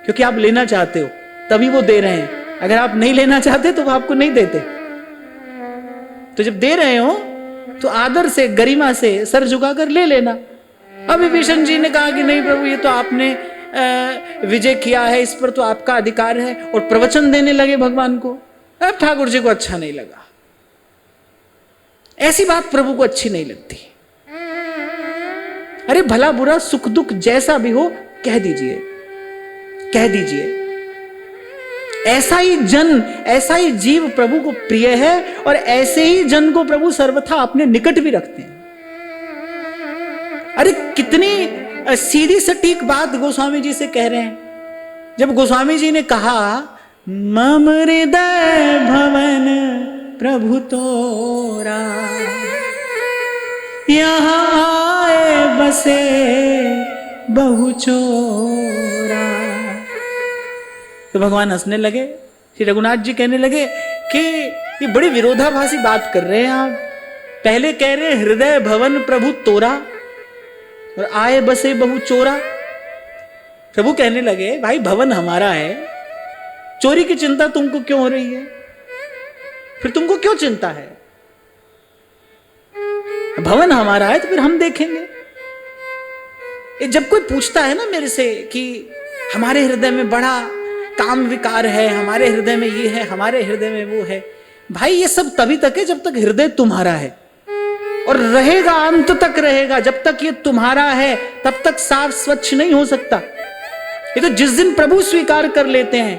क्योंकि आप लेना चाहते हो तभी वो दे रहे हैं। अगर आप नहीं लेना चाहते तो वो आपको नहीं देते। तो जब दे रहे हो तो आदर से गरिमा से सर झुकाकर ले लेना। अब विभीषण जी ने कहा कि नहीं प्रभु ये तो आपने विजय किया है, इस पर तो आपका अधिकार है, और प्रवचन देने लगे भगवान को। अब ठाकुर जी को अच्छा नहीं लगा। ऐसी बात प्रभु को अच्छी नहीं लगती। अरे भला बुरा सुख दुख जैसा भी हो कह दीजिए, कह दीजिए। ऐसा ही जन, ऐसा ही जीव प्रभु को प्रिय है, और ऐसे ही जन को प्रभु सर्वथा अपने निकट भी रखते हैं। अरे कितनी सीधी सटीक बात गोस्वामी जी से कह रहे हैं। जब गोस्वामी जी ने कहा मम हृदय भवन प्रभु तोरा, यहाँ आए बसे बहु चोरा, तो भगवान हंसने लगे। श्री रघुनाथ जी कहने लगे कि ये बड़ी विरोधाभासी बात कर रहे हैं आप। पहले कह रहे हृदय भवन प्रभु तोरा, और आए बसे बहु चोरा। प्रभु कहने लगे भाई भवन हमारा है, चोरी की चिंता तुमको क्यों हो रही है? फिर तुमको क्यों चिंता है? भवन हमारा है तो फिर हम देखेंगे। जब कोई पूछता है ना मेरे से कि हमारे हृदय में बड़ा काम विकार है, हमारे हृदय में ये है, हमारे हृदय में वो है, भाई ये सब तभी तक है जब तक हृदय तुम्हारा है, और रहेगा, अंत तक रहेगा। जब तक ये तुम्हारा है तब तक साफ स्वच्छ नहीं हो सकता। ये तो जिस दिन प्रभु स्वीकार कर लेते हैं।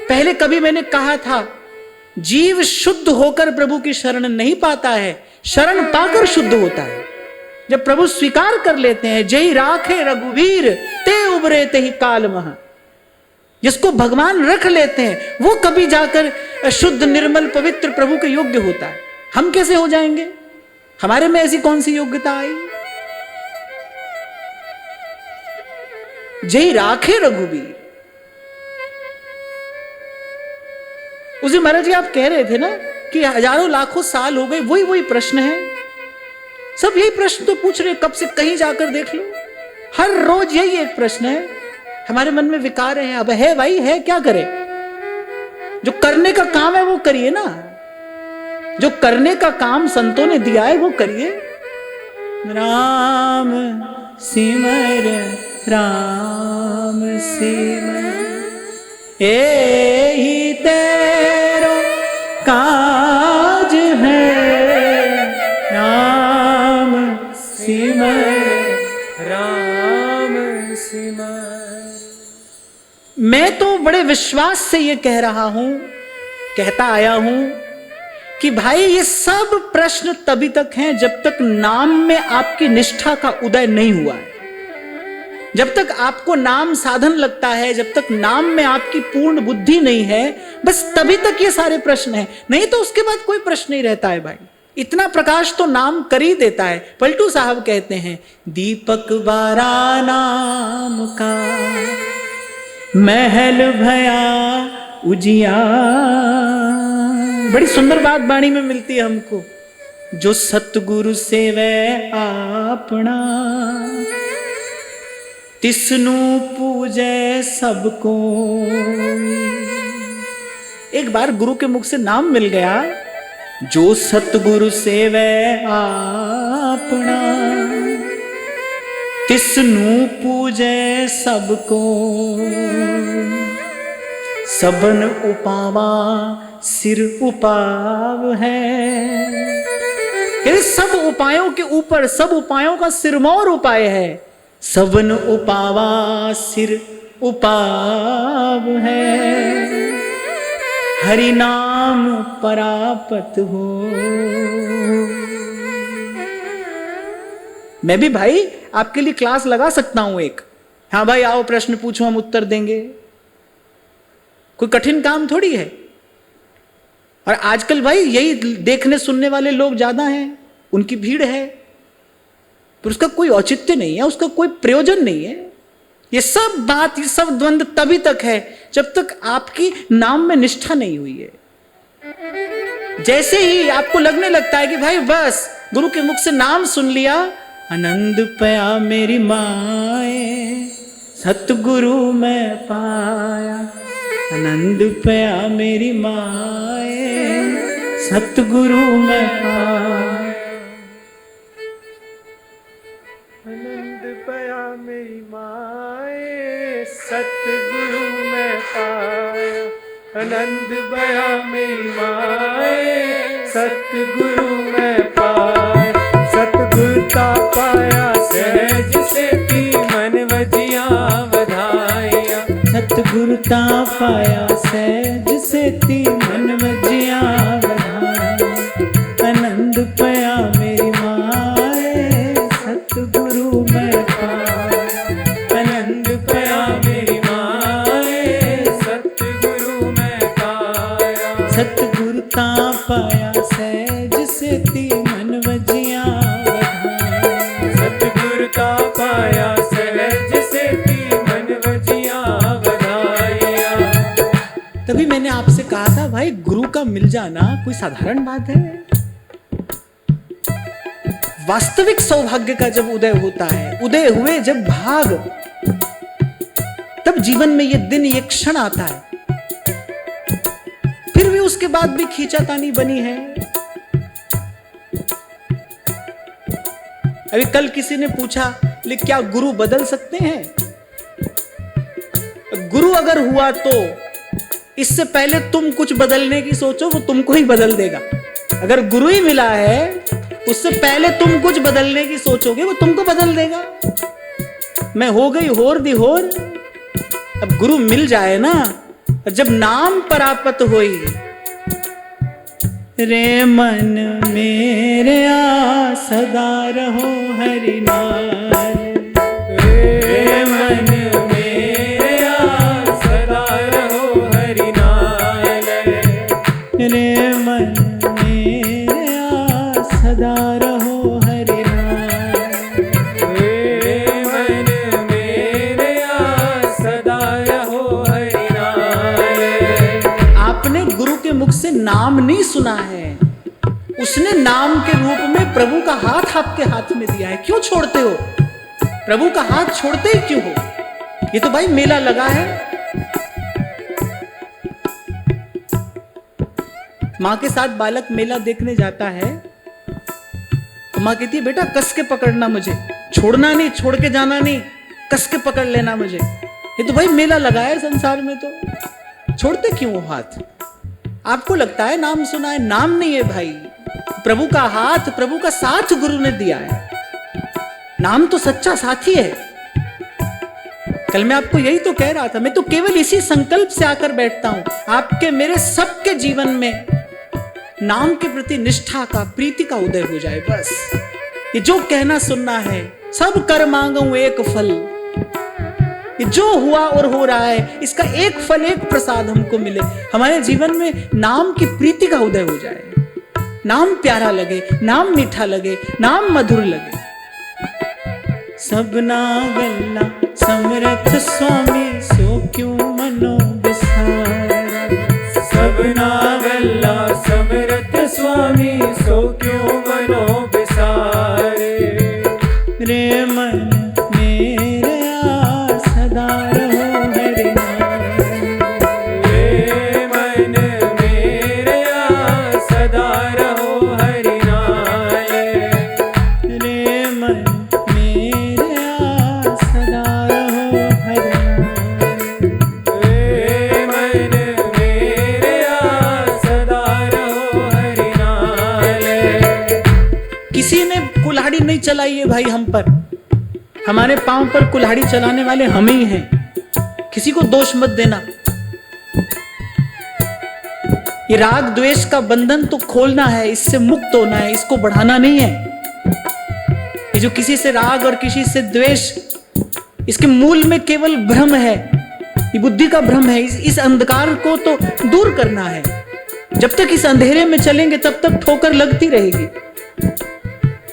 पहले कभी मैंने कहा था जीव शुद्ध होकर प्रभु की शरण नहीं पाता है, शरण पाकर शुद्ध होता है। जब प्रभु स्वीकार कर लेते हैं जय राखे रघुवीर ते उबरे ते ही काल मह, जिसको भगवान रख लेते हैं वो कभी जाकर शुद्ध निर्मल पवित्र प्रभु के योग्य होता है। हम कैसे हो जाएंगे? हमारे में ऐसी कौन सी योग्यता आई? जय राखे रघुवीर। उसी महाराज जी आप कह रहे थे ना कि हजारों लाखों साल हो गए, वही वही प्रश्न है। सब यही प्रश्न तो पूछ रहे, कब से कहीं जाकर देख लो, हर रोज यही एक प्रश्न है। हमारे मन में विकार है। अब है भाई, है क्या करें? जो करने का काम है वो करिए ना, जो करने का काम संतों ने दिया है वो करिए। राम सिमर राम सिमर एहि तेरो काज है, राम सिमर राम सिमर। मैं तो बड़े विश्वास से ये कह रहा हूं, कहता आया हूं कि भाई ये सब प्रश्न तभी तक हैं जब तक नाम में आपकी निष्ठा का उदय नहीं हुआ है। जब तक आपको नाम साधन लगता है, जब तक नाम में आपकी पूर्ण बुद्धि नहीं है, बस तभी तक ये सारे प्रश्न हैं। नहीं तो उसके बाद कोई प्रश्न नहीं रहता है भाई। इतना प्रकाश तो नाम कर ही देता है। पलटू साहब कहते हैं दीपक बारा नाम का महल भया उजिया। बड़ी सुंदर बात वाणी में मिलती है हमको, जो सतगुरु सेवै आपना तिसनु पूजै सबको। एक बार गुरु के मुख से नाम मिल गया, जो सतगुरु सेवै आपना, तिसनु पूजै सबको। सबन उपावा सिर उपाव है। सब उपायों के ऊपर, सब उपायों का सिरमौर उपाय है। सबन उपावा सिर उपाव है। हरि नाम परापत हो। मैं भी भाई आपके लिए क्लास लगा सकता हूं एक। हाँ भाई आओ प्रश्न पूछो, हम उत्तर देंगे। कोई कठिन काम थोड़ी है। और आजकल भाई यही देखने सुनने वाले लोग ज्यादा हैं, उनकी भीड़ है, पर उसका कोई औचित्य नहीं है, उसका कोई प्रयोजन नहीं है। ये सब बात, ये सब द्वंद्व तभी तक है जब तक आपकी नाम में निष्ठा नहीं हुई है। जैसे ही आपको लगने लगता है कि भाई बस गुरु के मुख से नाम सुन लिया, आनंद पया मेरी माए सतगुरु मैं पाया, आनंद पया मेरी माए सतगुरु मैं पाया, आनंद पया मेरी माए सतगुरु मैं पाया, आनंद पया मेरी माए सतगुरु मैं पाया, सतगुरता पाया सहज से पी मन वजिया बधाइया, सतगुरता पाया सहज से ती मन वजिया बधाइया, आनंद पया मेरी माए सतगुरु मैं पाया, आनंद पया मेरी माए सतगुरु मैं पाया, सतगुरता पाया सहज से ती मन वजिया बधाइया, सतगुरता पाया सहज से ती मन वजिया बधाइया। तभी मैंने आपसे कहा था भाई गुरु का मिल जाना कोई साधारण बात है। वास्तविक सौभाग्य का जब उदय होता है, उदय हुए जब भाग, तब जीवन में ये दिन ये क्षण आता है। फिर भी उसके बाद भी खींचातानी बनी है। अभी कल किसी ने पूछा लेकिन क्या गुरु बदल सकते हैं? गुरु अगर हुआ तो इससे पहले तुम कुछ बदलने की सोचो, वो तुमको ही बदल देगा। अगर गुरु ही मिला है उससे पहले तुम कुछ बदलने की सोचोगे, वो तुमको बदल देगा। मैं हो गई होर दी होर। अब गुरु मिल जाए ना, जब नाम परापत होई, रे मन मेरे आ सदा रहो हरि नाम, रे मन मेरे आ सदा रहो हरि नाम, रे मन मेरे आ सदा रहो हरि नाम, रे मन मेरे आ सदा रहो हरि नाम। आपने गुरु के मुख से नाम नहीं सुना है, उसने नाम के रूप में प्रभु का हाथ आपके हाथ में दिया है। क्यों छोड़ते हो? प्रभु का हाथ छोड़ते ही क्यों हो? ये तो भाई मेला लगा है। मां के साथ बालक मेला देखने जाता है तो मां कहती है बेटा कस के पकड़ना, मुझे छोड़ना नहीं, छोड़ के जाना नहीं, कस के पकड़ लेना मुझे। ये तो भाई मेला लगा है संसार में, तो छोड़ते क्यों हो हाथ? आपको लगता है नाम सुना है, नाम नहीं है भाई, प्रभु का हाथ, प्रभु का साथ गुरु ने दिया है। नाम तो सच्चा साथी है। कल मैं आपको यही तो कह रहा था, मैं तो केवल इसी संकल्प से आकर बैठता हूं, आपके मेरे सबके जीवन में नाम के प्रति निष्ठा का, प्रीति का उदय हो जाए। बस ये जो कहना सुनना है, सब कर मांगू एक फल, ये जो हुआ और हो रहा है इसका एक फल, एक प्रसाद हमको मिले। हमारे जीवन में नाम की प्रीति का उदय हो जाए, नाम प्यारा लगे, नाम मीठा लगे, नाम मधुर लगे। सबना गल्ला समरथ स्वामी सो क्यों मनो बिसारा, सबना गल्ला समरथ स्वामी सो क्यों मनो बिसारे, रे मन मेरे आ किसी ने कुल्हाड़ी नहीं चलाई है भाई हम पर, हमारे पांव पर कुल्हाड़ी चलाने वाले हम ही हैं, किसी को दोष मत देना। ये राग द्वेष का बंधन तो खोलना है, इससे मुक्त होना है, इसको बढ़ाना नहीं है। ये जो किसी से राग और किसी से द्वेष, इसके मूल में केवल भ्रम है, ये बुद्धि का भ्रम है। इस अंधकार को तो दूर करना है। जब तक इस अंधेरे में चलेंगे तब तक ठोकर लगती रहेगी।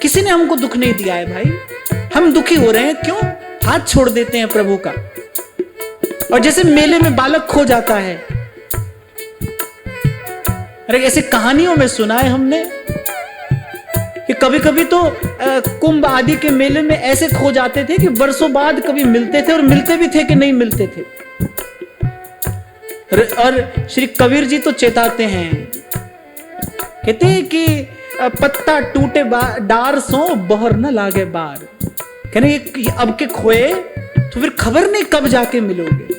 किसी ने हमको दुख नहीं दिया है भाई, हम दुखी हो रहे हैं क्यों? हाथ छोड़ देते हैं प्रभु का। और जैसे मेले में बालक खो जाता है, अरे ऐसे कहानियों में सुना है हमने कि कभी कभी तो कुंभ आदि के मेले में ऐसे खो जाते थे कि वर्षों बाद कभी मिलते थे, और मिलते भी थे कि नहीं मिलते थे। और श्री कबीर जी तो चेताते हैं, कहते हैं कि पत्ता टूटे डार सो बहर न लागे बार। कहने ये अब के खोए तो फिर खबर नहीं कब जाके मिलोगे।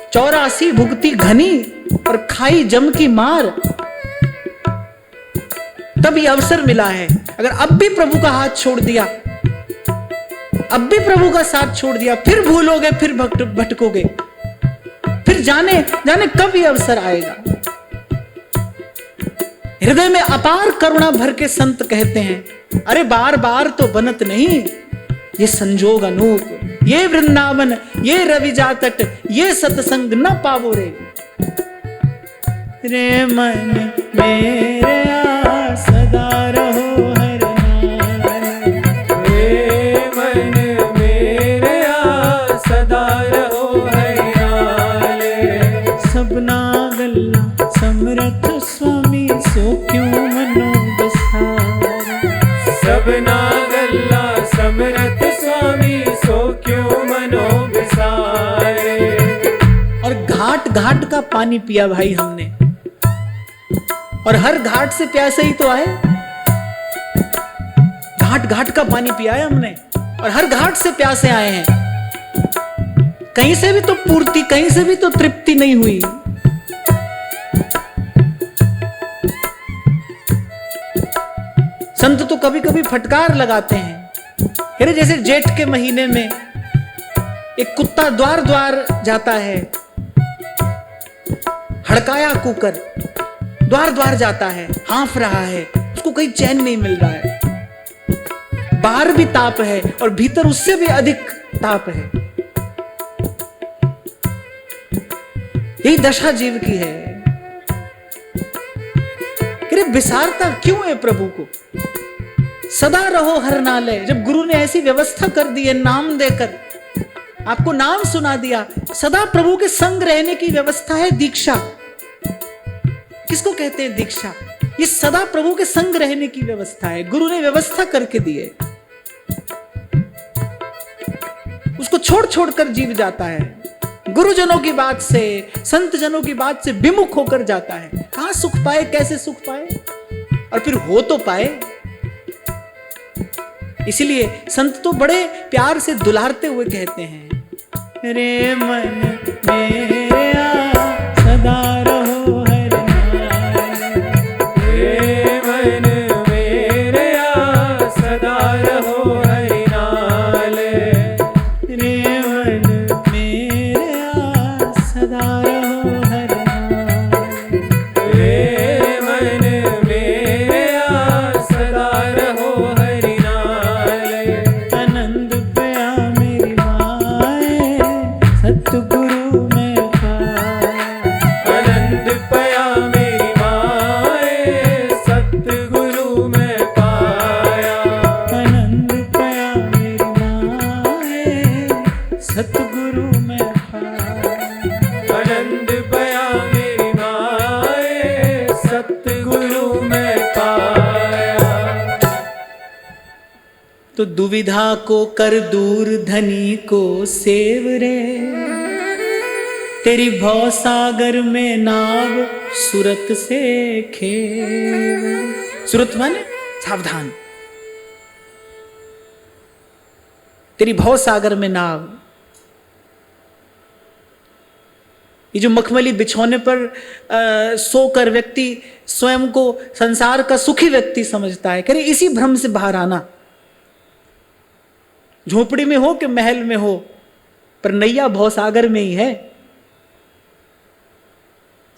84 भुगती घनी और खाई जम की मार, तब ये अवसर मिला है। अगर अब भी प्रभु का हाथ छोड़ दिया, अब भी प्रभु का साथ छोड़ दिया, फिर भूलोगे, फिर भटकोगे, फिर जाने कब ये अवसर आएगा। हृदय में अपार करुणा भर के संत कहते हैं, अरे बार बार तो बनत नहीं ये संजोग अनूप, ये वृंदावन, ये रविजा तट, ये सत्संग न पावो रे। रे मन मेरे सदा रहो हर नाम, रे मन मेरे सदा रहो हरियाले। सबना गल्ला समरथ स्वामी सो क्यों मनो बसार। सबना गल्ला समरथ स्वामी सो क्यों मनो बिसारे। और घाट घाट का पानी पिया भाई हमने, और हर घाट से प्यासे ही तो आए। घाट घाट का पानी पिया है हमने, और हर घाट से प्यासे आए हैं। कहीं से भी तो पूर्ति, कहीं से भी तो तृप्ति नहीं हुई। संत तो कभी कभी फटकार लगाते हैं। अरे जैसे जेठ के महीने में एक कुत्ता द्वार द्वार जाता है, हड़काया कुकर द्वार द्वार जाता है, हाँफ रहा है, उसको कहीं चैन नहीं मिल रहा है। बाहर भी ताप है और भीतर उससे भी अधिक ताप है। यही दशा जीव की है। अरे विसारता क्यों है प्रभु को? सदा रहो हर नाले। जब गुरु ने ऐसी व्यवस्था कर दी है, नाम देकर आपको नाम सुना दिया, सदा प्रभु के संग रहने की व्यवस्था है दीक्षा। किसको कहते हैं दीक्षा? ये सदा प्रभु के संग रहने की व्यवस्था है, गुरु ने व्यवस्था करके दी है। उसको छोड़ छोड़ कर जीव जाता है, गुरुजनों की बात से, संत जनों की बात से विमुख होकर जाता है। कहां सुख पाए, कैसे सुख पाए, और फिर हो तो पाए। इसलिए संत तो बड़े प्यार से दुलारते हुए कहते हैं, रे मन मेरा सदा रहो हर नाम, रे मन मेरे सदा रहो हरि नाले। रे मन मेरा सदा रहो हर नाम, रे मन मेरे सदा रहो हरि नाले। आनंद पया मेरी माए सतगुरु में पाया। आनंद पया मेरी माए सतगुरु में पाया। आनंद पया मेरी माए सतगुरु में पाया। आनंद पया मेरी माए सतगुरु में पाया। तो दुविधा को कर दूर, धनी को सेव रे, तेरी भव सागर में नाव सुरत से खेव। सुरत माने सावधान। तेरी भव सागर में नाव, ये जो मखमली बिछौने पर सोकर व्यक्ति स्वयं को संसार का सुखी व्यक्ति समझता है, करे इसी भ्रम से बाहर आना। झोपड़ी में हो कि महल में हो, पर नैया भवसागर में ही है।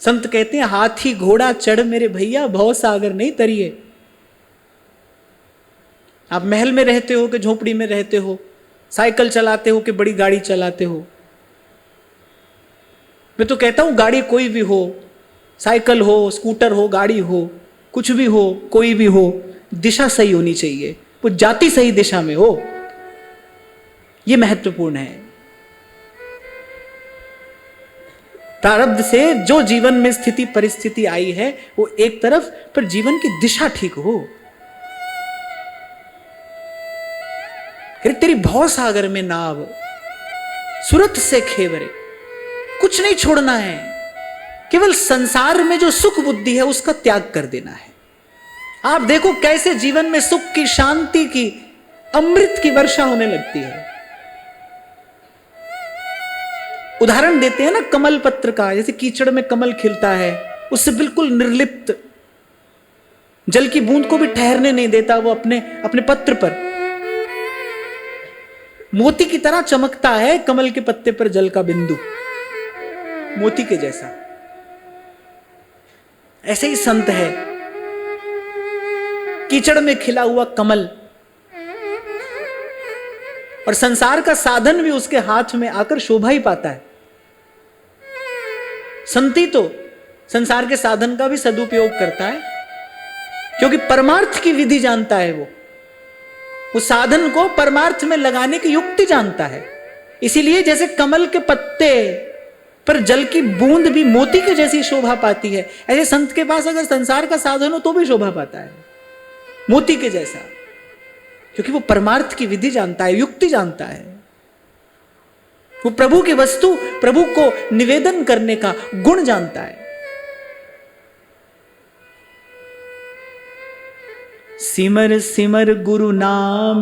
संत कहते हैं हाथी घोड़ा चढ़ मेरे भैया, भवसागर नहीं तरिए। आप महल में रहते हो कि झोपड़ी में रहते हो, साइकिल चलाते हो कि बड़ी गाड़ी चलाते हो। मैं तो कहता हूं गाड़ी कोई भी हो, साइकिल हो, स्कूटर हो, गाड़ी हो, कुछ भी हो, कोई भी हो, दिशा सही होनी चाहिए, वो जाती सही दिशा में हो, ये महत्वपूर्ण है। प्रारब्ध से जो जीवन में स्थिति परिस्थिति आई है वो एक तरफ, पर जीवन की दिशा ठीक हो। तेरी भव सागर में नाव सुरत से खेवरे, कुछ नहीं छोड़ना है, केवल संसार में जो सुख बुद्धि है उसका त्याग कर देना है। आप देखो कैसे जीवन में सुख की, शांति की, अमृत की वर्षा होने लगती है। उदाहरण देते हैं ना कमल पत्र का, जैसे कीचड़ में कमल खिलता है, उससे बिल्कुल निर्लिप्त, जल की बूंद को भी ठहरने नहीं देता वो अपने अपने पत्र पर। मोती की तरह चमकता है कमल के पत्ते पर जल का बिंदु, मोती के जैसा। ऐसे ही संत है, कीचड़ में खिला हुआ कमल, और संसार का साधन भी उसके हाथ में आकर शोभा ही पाता है। संती तो संसार के साधन का भी सदुपयोग करता है, क्योंकि परमार्थ की विधि जानता है। वो साधन को परमार्थ में लगाने की युक्ति जानता है। इसीलिए जैसे कमल के पत्ते पर जल की बूंद भी मोती के जैसी शोभा पाती है, ऐसे संत के पास अगर संसार का साधन हो तो भी शोभा पाता है मोती के जैसा, क्योंकि वो परमार्थ की विधि जानता है, युक्ति जानता है। वो प्रभु की वस्तु, प्रभु को निवेदन करने का गुण जानता है। सिमर सिमर गुरु नाम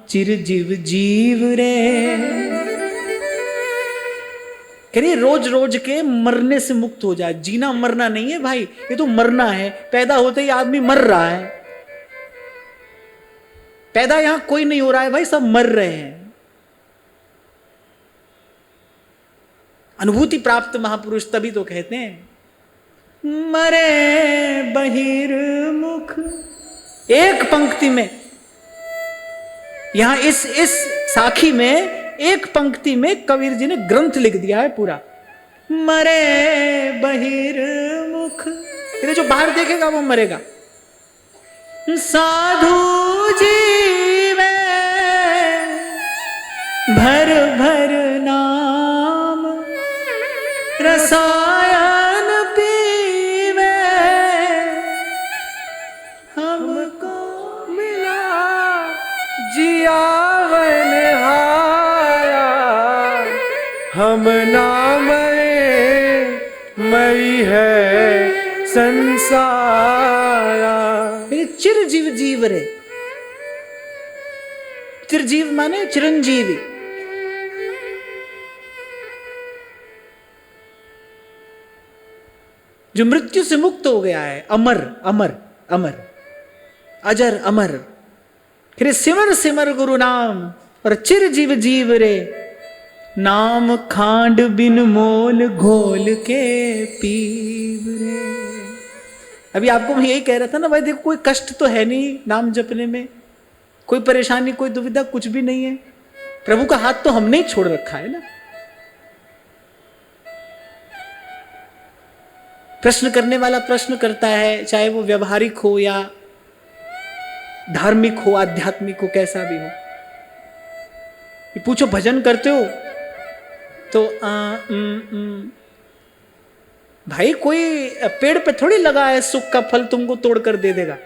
चिरजीव जीव रे। कह रही रोज रोज के मरने से मुक्त हो जाए। जीना मरना नहीं है भाई, ये तो मरना है। पैदा होते ही आदमी मर रहा है। पैदा यहां कोई नहीं हो रहा है भाई, सब मर रहे हैं। अनुभूति प्राप्त महापुरुष तभी तो कहते हैं मरे बहिर्मुख। एक पंक्ति में, यहां इस साखी में एक पंक्ति में कबीर जी ने ग्रंथ लिख दिया है पूरा। मरे बहिर्मुख, जो बाहर देखेगा वो मरेगा। साधु जीवे भर भर नाम, रसायन पीवे हमको मिला जियावन हाया। हम नाम मई है संसारा। चिरजीव जीव रे। चिरजीव माने चिरंजीवी। जो मृत्यु से मुक्त हो गया है, अमर अमर अमर, अजर अमर। फिर सिमर सिमर गुरु नाम, और चिरजीव जीव रे। नाम खांड बिन मोल घोल के पीव रे। अभी आपको मैं यही कह रहा था ना भाई, देखो कोई कष्ट तो है नहीं नाम जपने में, कोई परेशानी, कोई दुविधा, कुछ भी नहीं है। प्रभु का हाथ तो हमने ही छोड़ रखा है ना। प्रश्न करने वाला प्रश्न करता है, चाहे वो व्यवहारिक हो या धार्मिक हो, आध्यात्मिक हो, कैसा भी हो। ये पूछो भजन करते हो तो भाई कोई पेड़ पे थोड़ी लगा है सुख का फल तुमको तोड़ कर दे देगा।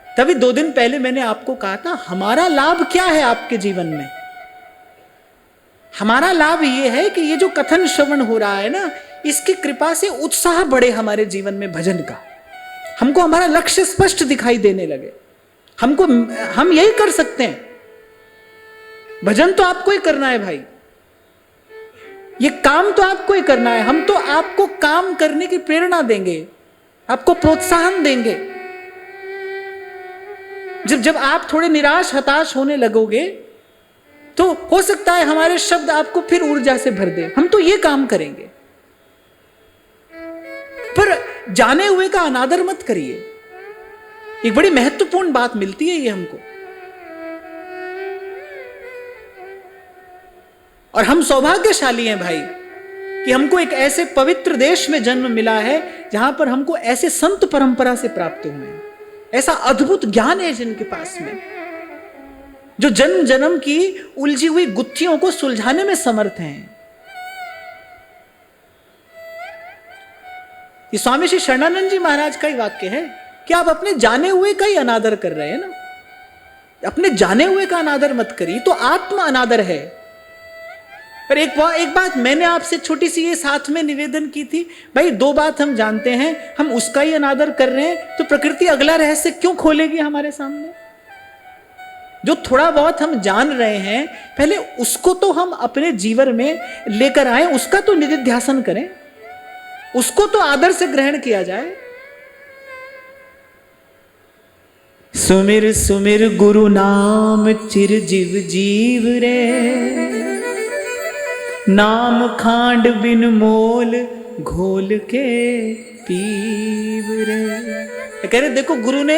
तभी 2 दिन पहले मैंने आपको कहा था, हमारा लाभ क्या है आपके जीवन में? हमारा लाभ यह है कि ये जो कथन श्रवण हो रहा है ना, इसकी कृपा से उत्साह बढ़े हमारे जीवन में भजन का। हमको हमारा लक्ष्य स्पष्ट दिखाई देने लगे। हम यही कर सकते हैं। भजन तो आपको ही करना है भाई। ये काम तो आपको ही करना है। हम तो आपको काम करने की प्रेरणा देंगे, आपको प्रोत्साहन देंगे। जब आप थोड़े निराश हताश होने लगोगे तो हो सकता है हमारे शब्द आपको फिर ऊर्जा से भर दे। हम तो ये काम करेंगे, पर जाने हुए का अनादर मत करिए। एक बड़ी महत्वपूर्ण बात मिलती है ये हमको, और हम सौभाग्यशाली हैं भाई कि हमको एक ऐसे पवित्र देश में जन्म मिला है जहां पर हमको ऐसे संत परंपरा से प्राप्त हुए हैं, ऐसा अद्भुत ज्ञान है जिनके पास में, जो जन्म जन्म की उलझी हुई गुत्थियों को सुलझाने में समर्थ हैं। ये स्वामी श्री शरणानंद जी महाराज का ही वाक्य है कि आप अपने जाने हुए का ही अनादर कर रहे हैं ना। अपने जाने हुए का अनादर मत करिए, तो आत्म अनादर है। पर एक बात मैंने आपसे छोटी सी ये साथ में निवेदन की थी, भाई दो बात हम जानते हैं, हम उसका ही अनादर कर रहे हैं तो प्रकृति अगला रहस्य क्यों खोलेगी हमारे सामने। जो थोड़ा बहुत हम जान रहे हैं पहले उसको तो हम अपने जीवन में लेकर आए, उसका तो निधिध्यासन करें, उसको तो आदर से ग्रहण किया जाए। सुमिर सुमिर गुरु नाम चिरजीव जीव रे, नाम खांड बिन मोल घोल के पीव रे। कह रहे देखो गुरु ने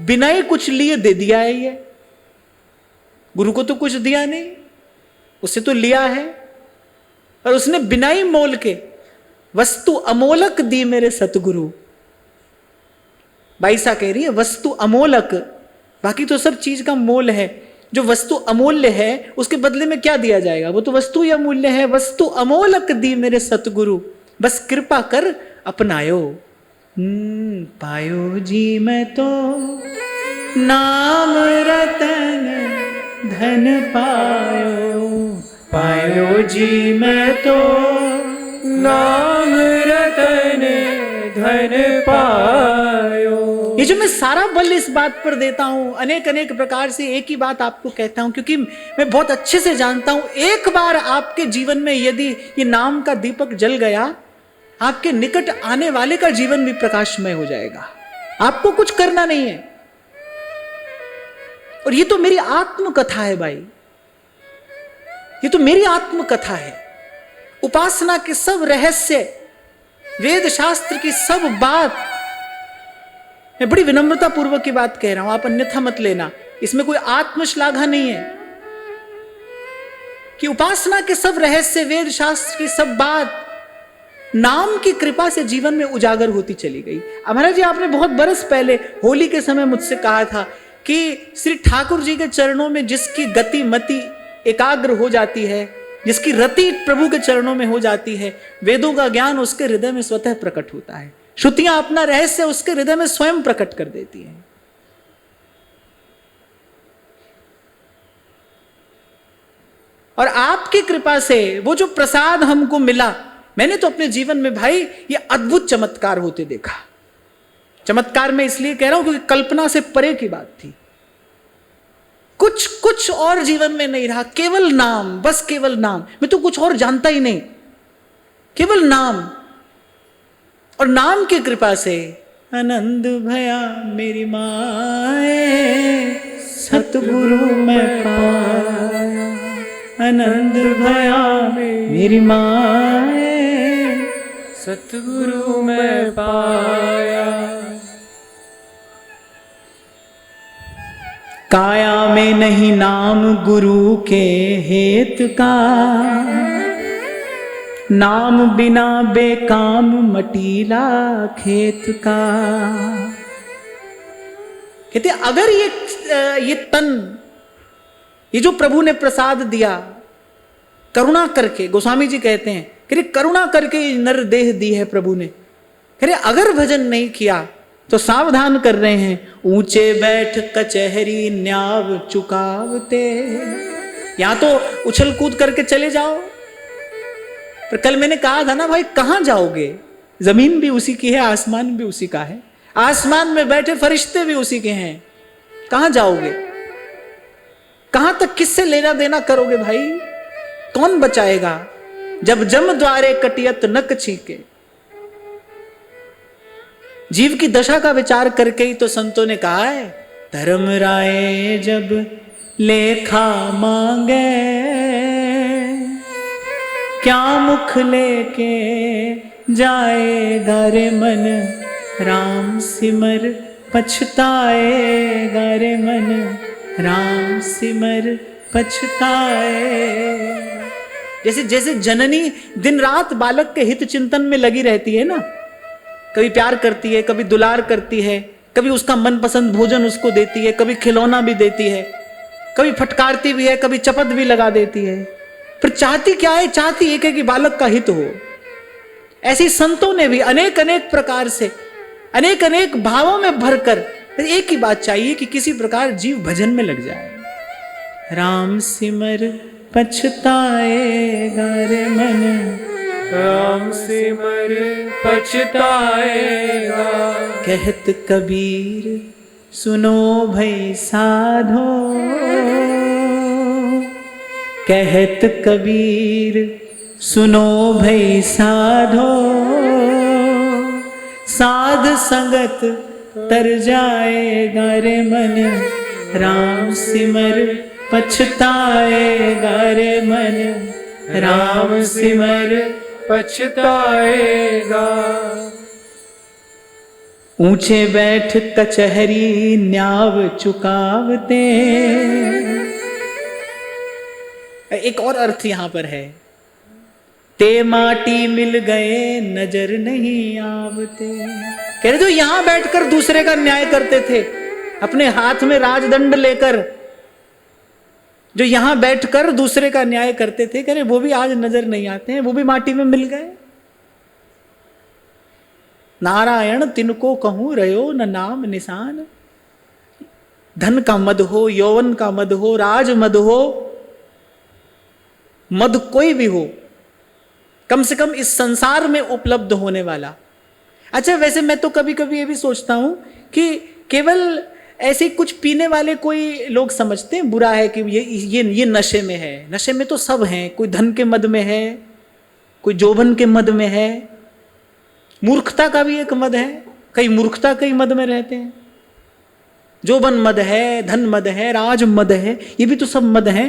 बिना ही कुछ लिए दे दिया है। ये गुरु को तो कुछ दिया नहीं, उससे तो लिया है, और उसने बिना ही मोल के वस्तु अमोलक दी मेरे सतगुरु। बाईसा कह रही है वस्तु अमोलक, बाकी तो सब चीज का मोल है। जो वस्तु अमूल्य है उसके बदले में क्या दिया जाएगा, वो तो वस्तु ही अमूल्य है। वस्तु अमोलक दी मेरे सतगुरु, बस कृपा कर अपनायो। पायो जी मैं तो नाम रतन धन पायो, पायो जी मैं तो नाम रतन धन पायो। ये जो मैं सारा बल इस बात पर देता हूं, अनेक अनेक प्रकार से एक ही बात आपको कहता हूं, क्योंकि मैं बहुत अच्छे से जानता हूं एक बार आपके जीवन में यदि ये नाम का दीपक जल गया, आपके निकट आने वाले का जीवन भी प्रकाशमय हो जाएगा। आपको कुछ करना नहीं है। और ये तो मेरी आत्मकथा है भाई, ये तो मेरी आत्मकथा है। उपासना के सब रहस्य, वेद शास्त्र की सब बात, मैं बड़ी विनम्रता पूर्वक की बात कह रहा हूं, आप अन्यथा मत लेना, इसमें कोई आत्मश्लाघा नहीं है। कि उपासना के सब रहस्य, वेद शास्त्र की सब बात नाम की कृपा से जीवन में उजागर होती चली गई। महाराज जी आपने बहुत बरस पहले होली के समय मुझसे कहा था कि श्री ठाकुर जी के चरणों में जिसकी गति मति एकाग्र हो जाती है, जिसकी रति प्रभु के चरणों में हो जाती है, वेदों का ज्ञान उसके हृदय में स्वतः प्रकट होता है। श्रुतियां अपना रहस्य उसके हृदय में स्वयं प्रकट कर देती हैं। और आपकी कृपा से वो जो प्रसाद हमको मिला, मैंने तो अपने जीवन में भाई ये अद्भुत चमत्कार होते देखा। चमत्कार मैं इसलिए कह रहा हूं क्योंकि कल्पना से परे की बात थी। कुछ और जीवन में नहीं रहा, केवल नाम, बस केवल नाम। मैं तो कुछ और जानता ही नहीं, केवल नाम। और नाम की कृपा से आनंद भया मेरी माए, सतगुरु मैं पाया। आनंद भया मेरी माए, सतगुरु मैं पाया। काया में नहीं नाम गुरु के हेत का, नाम बिना बेकाम मटीला खेत का। कहते अगर ये तन, ये जो प्रभु ने प्रसाद दिया करुणा करके, गोस्वामी जी कहते हैं कि करुणा करके नर देह दी है प्रभु ने, कह रहे अगर भजन नहीं किया तो सावधान कर रहे हैं, ऊंचे बैठ कचहरी न्याव चुकावते। यहां तो उछल कूद करके चले जाओ, पर कल मैंने कहा था ना भाई, कहां जाओगे? जमीन भी उसी की है, आसमान भी उसी का है, आसमान में बैठे फरिश्ते भी उसी के हैं। कहां जाओगे? कहां तक किससे लेना देना करोगे भाई? कौन बचाएगा जब जम द्वारे कटियत नक छीके। जीव की दशा का विचार करके ही तो संतों ने कहा है, धर्म राय जब लेखा मांगे क्या मुख लेके जाएगा रे मन, राम सिमर पछताएगा रे मन, राम सिमर पछताए। जैसे जैसे जननी दिन रात बालक के हित चिंतन में लगी रहती है ना, कभी प्यार करती है, कभी दुलार करती है, कभी उसका मनपसंद भोजन उसको देती है, कभी खिलौना भी देती है, कभी फटकारती भी है, कभी चपत भी लगा देती है, फिर चाहती क्या है, चाहती एक है कि बालक का हित हो। ऐसे संतों ने भी अनेक अनेक प्रकार से अनेक अनेक भावों में भरकर एक ही बात चाहिए कि किसी प्रकार जीव भजन में लग जाए। राम सिमर पछताएगा रे मन, राम सिमर पछताएगा। कहत कबीर सुनो भई साधो, कहत कबीर सुनो भई साधो, साध संगत तर जाएगा रे मन, राम सिमर पछताएगा रे मन, राम सिमर पछताएगा। ऊंचे बैठ कचहरी न्याव चुकावते। एक और अर्थ यहां पर है, ते माटी मिल गए नजर नहीं आवते। कह रहे जो यहां बैठकर दूसरे का न्याय करते थे, अपने हाथ में राजदंड लेकर जो यहां बैठकर दूसरे का न्याय करते थे, कह रहे वो भी आज नजर नहीं आते हैं, वो भी माटी में मिल गए। नारायण तिनको कहूं रहो न नाम निशान। धन का मद हो, यौवन का मद हो, राज मद हो, मद कोई भी हो, कम से कम इस संसार में उपलब्ध होने वाला। अच्छा, वैसे मैं तो कभी कभी ये भी सोचता हूं कि केवल ऐसे कुछ पीने वाले कोई लोग समझते हैं बुरा है कि ये नशे में है। नशे में तो सब हैं, कोई धन के मद में है, कोई जोबन के मद में है, मूर्खता का भी एक मद है, कई मूर्खता कई मद में रहते हैं। जोबन मद है, धन मद है, राज मद है, ये भी तो सब मद हैं।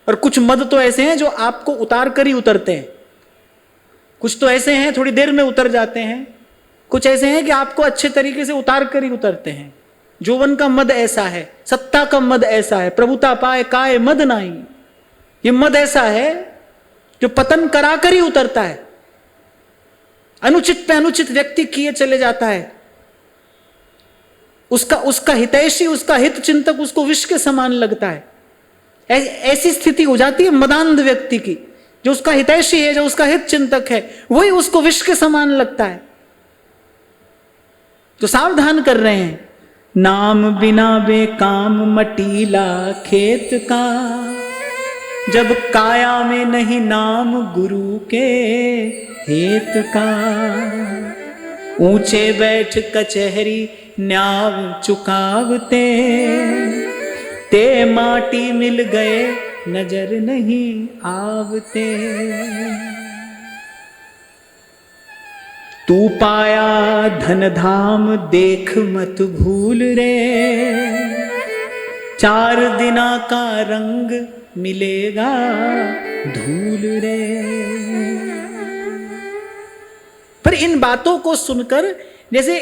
और कुछ मद तो ऐसे हैं जो आपको उतार कर ही उतरते हैं, कुछ तो ऐसे हैं थोड़ी देर में उतर जाते हैं, कुछ ऐसे हैं कि आपको अच्छे तरीके से उतार कर ही उतरते हैं। जोवन का मद ऐसा है, सत्ता का मद ऐसा है, प्रभुता पाए काय मद नाही। ये मद ऐसा है जो पतन करा कर ही उतरता है, अनुचित पे अनुचित व्यक्ति किए चले जाता है। उसका हितैषी, उसका हित चिंतक उसको विष के समान लगता है। ऐसी स्थिति हो जाती है मदांध व्यक्ति की, जो उसका हितैषी है, जो उसका हित चिंतक है, वही उसको विष के समान लगता है। तो सावधान कर रहे हैं, नाम बिना बेकाम मटीला खेत का, जब काया में नहीं नाम गुरु के हेत का। ऊंचे बैठ कचहरी न्याव चुकावते, ते माटी मिल गए नजर नहीं आवते। तू पाया धन धाम देख मत भूल रे, 4 दिना का रंग मिलेगा धूल रे। पर इन बातों को सुनकर जैसे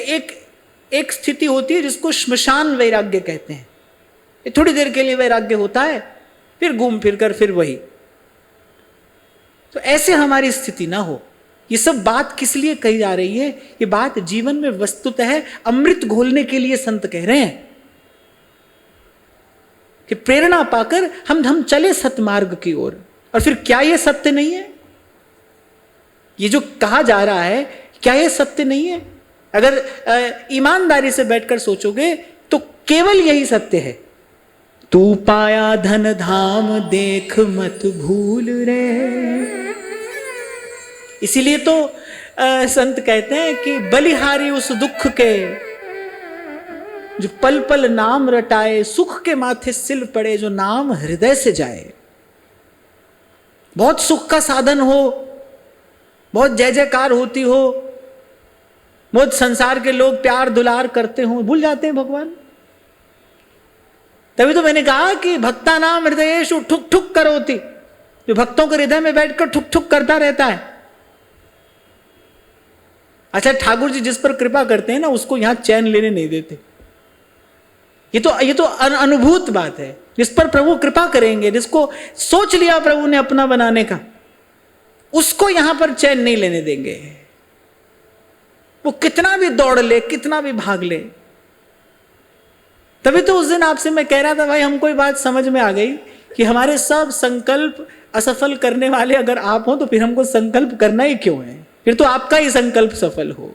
एक स्थिति होती है जिसको श्मशान वैराग्य कहते हैं। ये थोड़ी देर के लिए वैराग्य होता है, फिर घूम फिर कर फिर वही। तो ऐसे हमारी स्थिति ना हो। ये सब बात किस लिए कही जा रही है? ये बात जीवन में वस्तुतः अमृत घोलने के लिए संत कह रहे हैं कि प्रेरणा पाकर हम चले सतमार्ग की ओर। और फिर क्या ये सत्य नहीं है? ये जो कहा जा रहा है, क्या ये सत्य नहीं है? अगर ईमानदारी से बैठकर सोचोगे तो केवल यही सत्य है। तू पाया धन धाम देख मत भूल रे। इसीलिए तो संत कहते हैं कि बलिहारी उस दुख के जो पल पल नाम रटाए, सुख के माथे सिल पड़े, जो नाम हृदय से जाए। बहुत सुख का साधन हो, बहुत जय जयकार होती हो, बहुत संसार के लोग प्यार दुलार करते हो, भूल जाते हैं भगवान। तभी तो मैंने कहा कि भक्ता नाम हृदयेषु ठुक ठुक करोति, जो भक्तों के हृदय में बैठकर ठुक ठुक करता रहता है। अच्छा, ठाकुर जी जिस पर कृपा करते हैं ना, उसको यहां चैन लेने नहीं देते। ये तो अनुभूत बात है। जिस पर प्रभु कृपा करेंगे, जिसको सोच लिया प्रभु ने अपना बनाने का, उसको यहां पर चैन नहीं लेने देंगे। वो कितना भी दौड़ ले, कितना भी भाग ले। तभी तो उस दिन आपसे मैं कह रहा था, भाई हमको ये बात समझ में आ गई कि हमारे सब संकल्प असफल करने वाले अगर आप हो, तो फिर हमको संकल्प करना ही क्यों है? फिर तो आपका ही संकल्प सफल हो।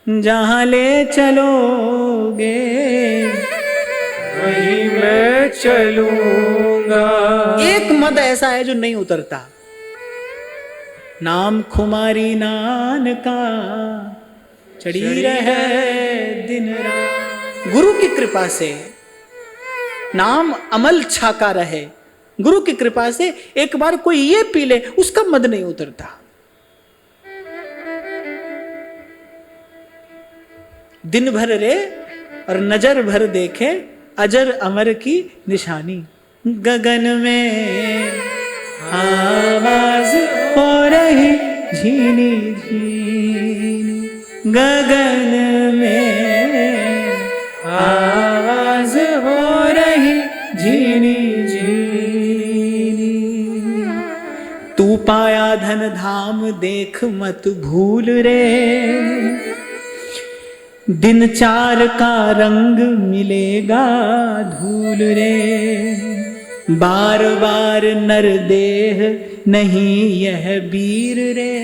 जहां ले चलोगे वहीं मैं चलूंगा। एक मद ऐसा है जो नहीं उतरता, नाम खुमारी नान का चढ़ी रहे दिन रात। गुरु की कृपा से नाम अमल छाका रहे। गुरु की कृपा से एक बार कोई ये पी ले, उसका मद नहीं उतरता। दिन भर रे और नजर भर देखे, अजर अमर की निशानी। गगन में आवाज हो रही झीनी झीनी, गगन में आवाज हो रही झीनी झीनी। तू पाया धन धाम देख मत भूल रे, दिन चार का रंग मिलेगा धूल रे। बार बार नर देह नहीं यह वीर रे,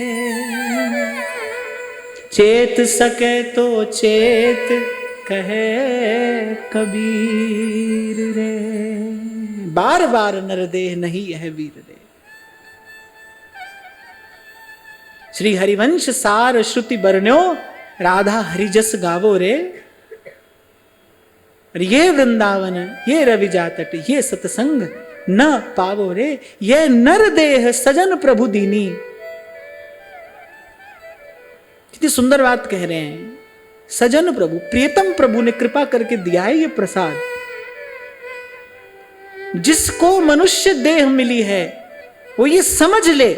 चेत सके तो चेत कहे कबीर रे। बार बार नर देह नहीं यह वीर रे। श्री हरिवंश सार श्रुति बरन्यो, राधा हरिजस गावो रे। ये वृंदावन, ये रविजा तट, ये सत्संग न पावो रे। ये नर देह सजन प्रभु दीनी। कितनी सुंदर बात कह रहे हैं। सजन प्रभु, प्रियतम प्रभु ने कृपा करके दिया है ये प्रसाद। जिसको मनुष्य देह मिली है, वो ये समझ ले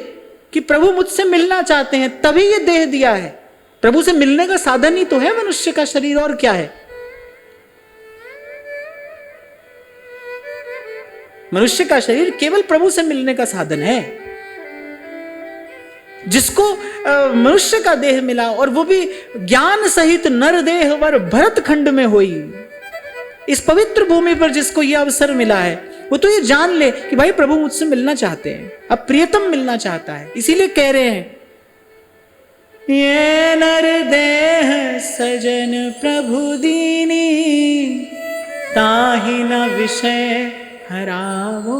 कि प्रभु मुझसे मिलना चाहते हैं, तभी ये देह दिया है। प्रभु से मिलने का साधन ही तो है मनुष्य का शरीर, और क्या है? मनुष्य का शरीर केवल प्रभु से मिलने का साधन है। जिसको मनुष्य का देह मिला, और वो भी ज्ञान सहित नर देह वर भरत खंड में होई, इस पवित्र भूमि पर जिसको यह अवसर मिला है, वो तो ये जान ले कि भाई प्रभु मुझसे मिलना चाहते हैं, अब प्रियतम मिलना चाहता है। इसीलिए कह रहे हैं, ये नर देह सजन प्रभु दीनी, ताहि न विषय हरावो।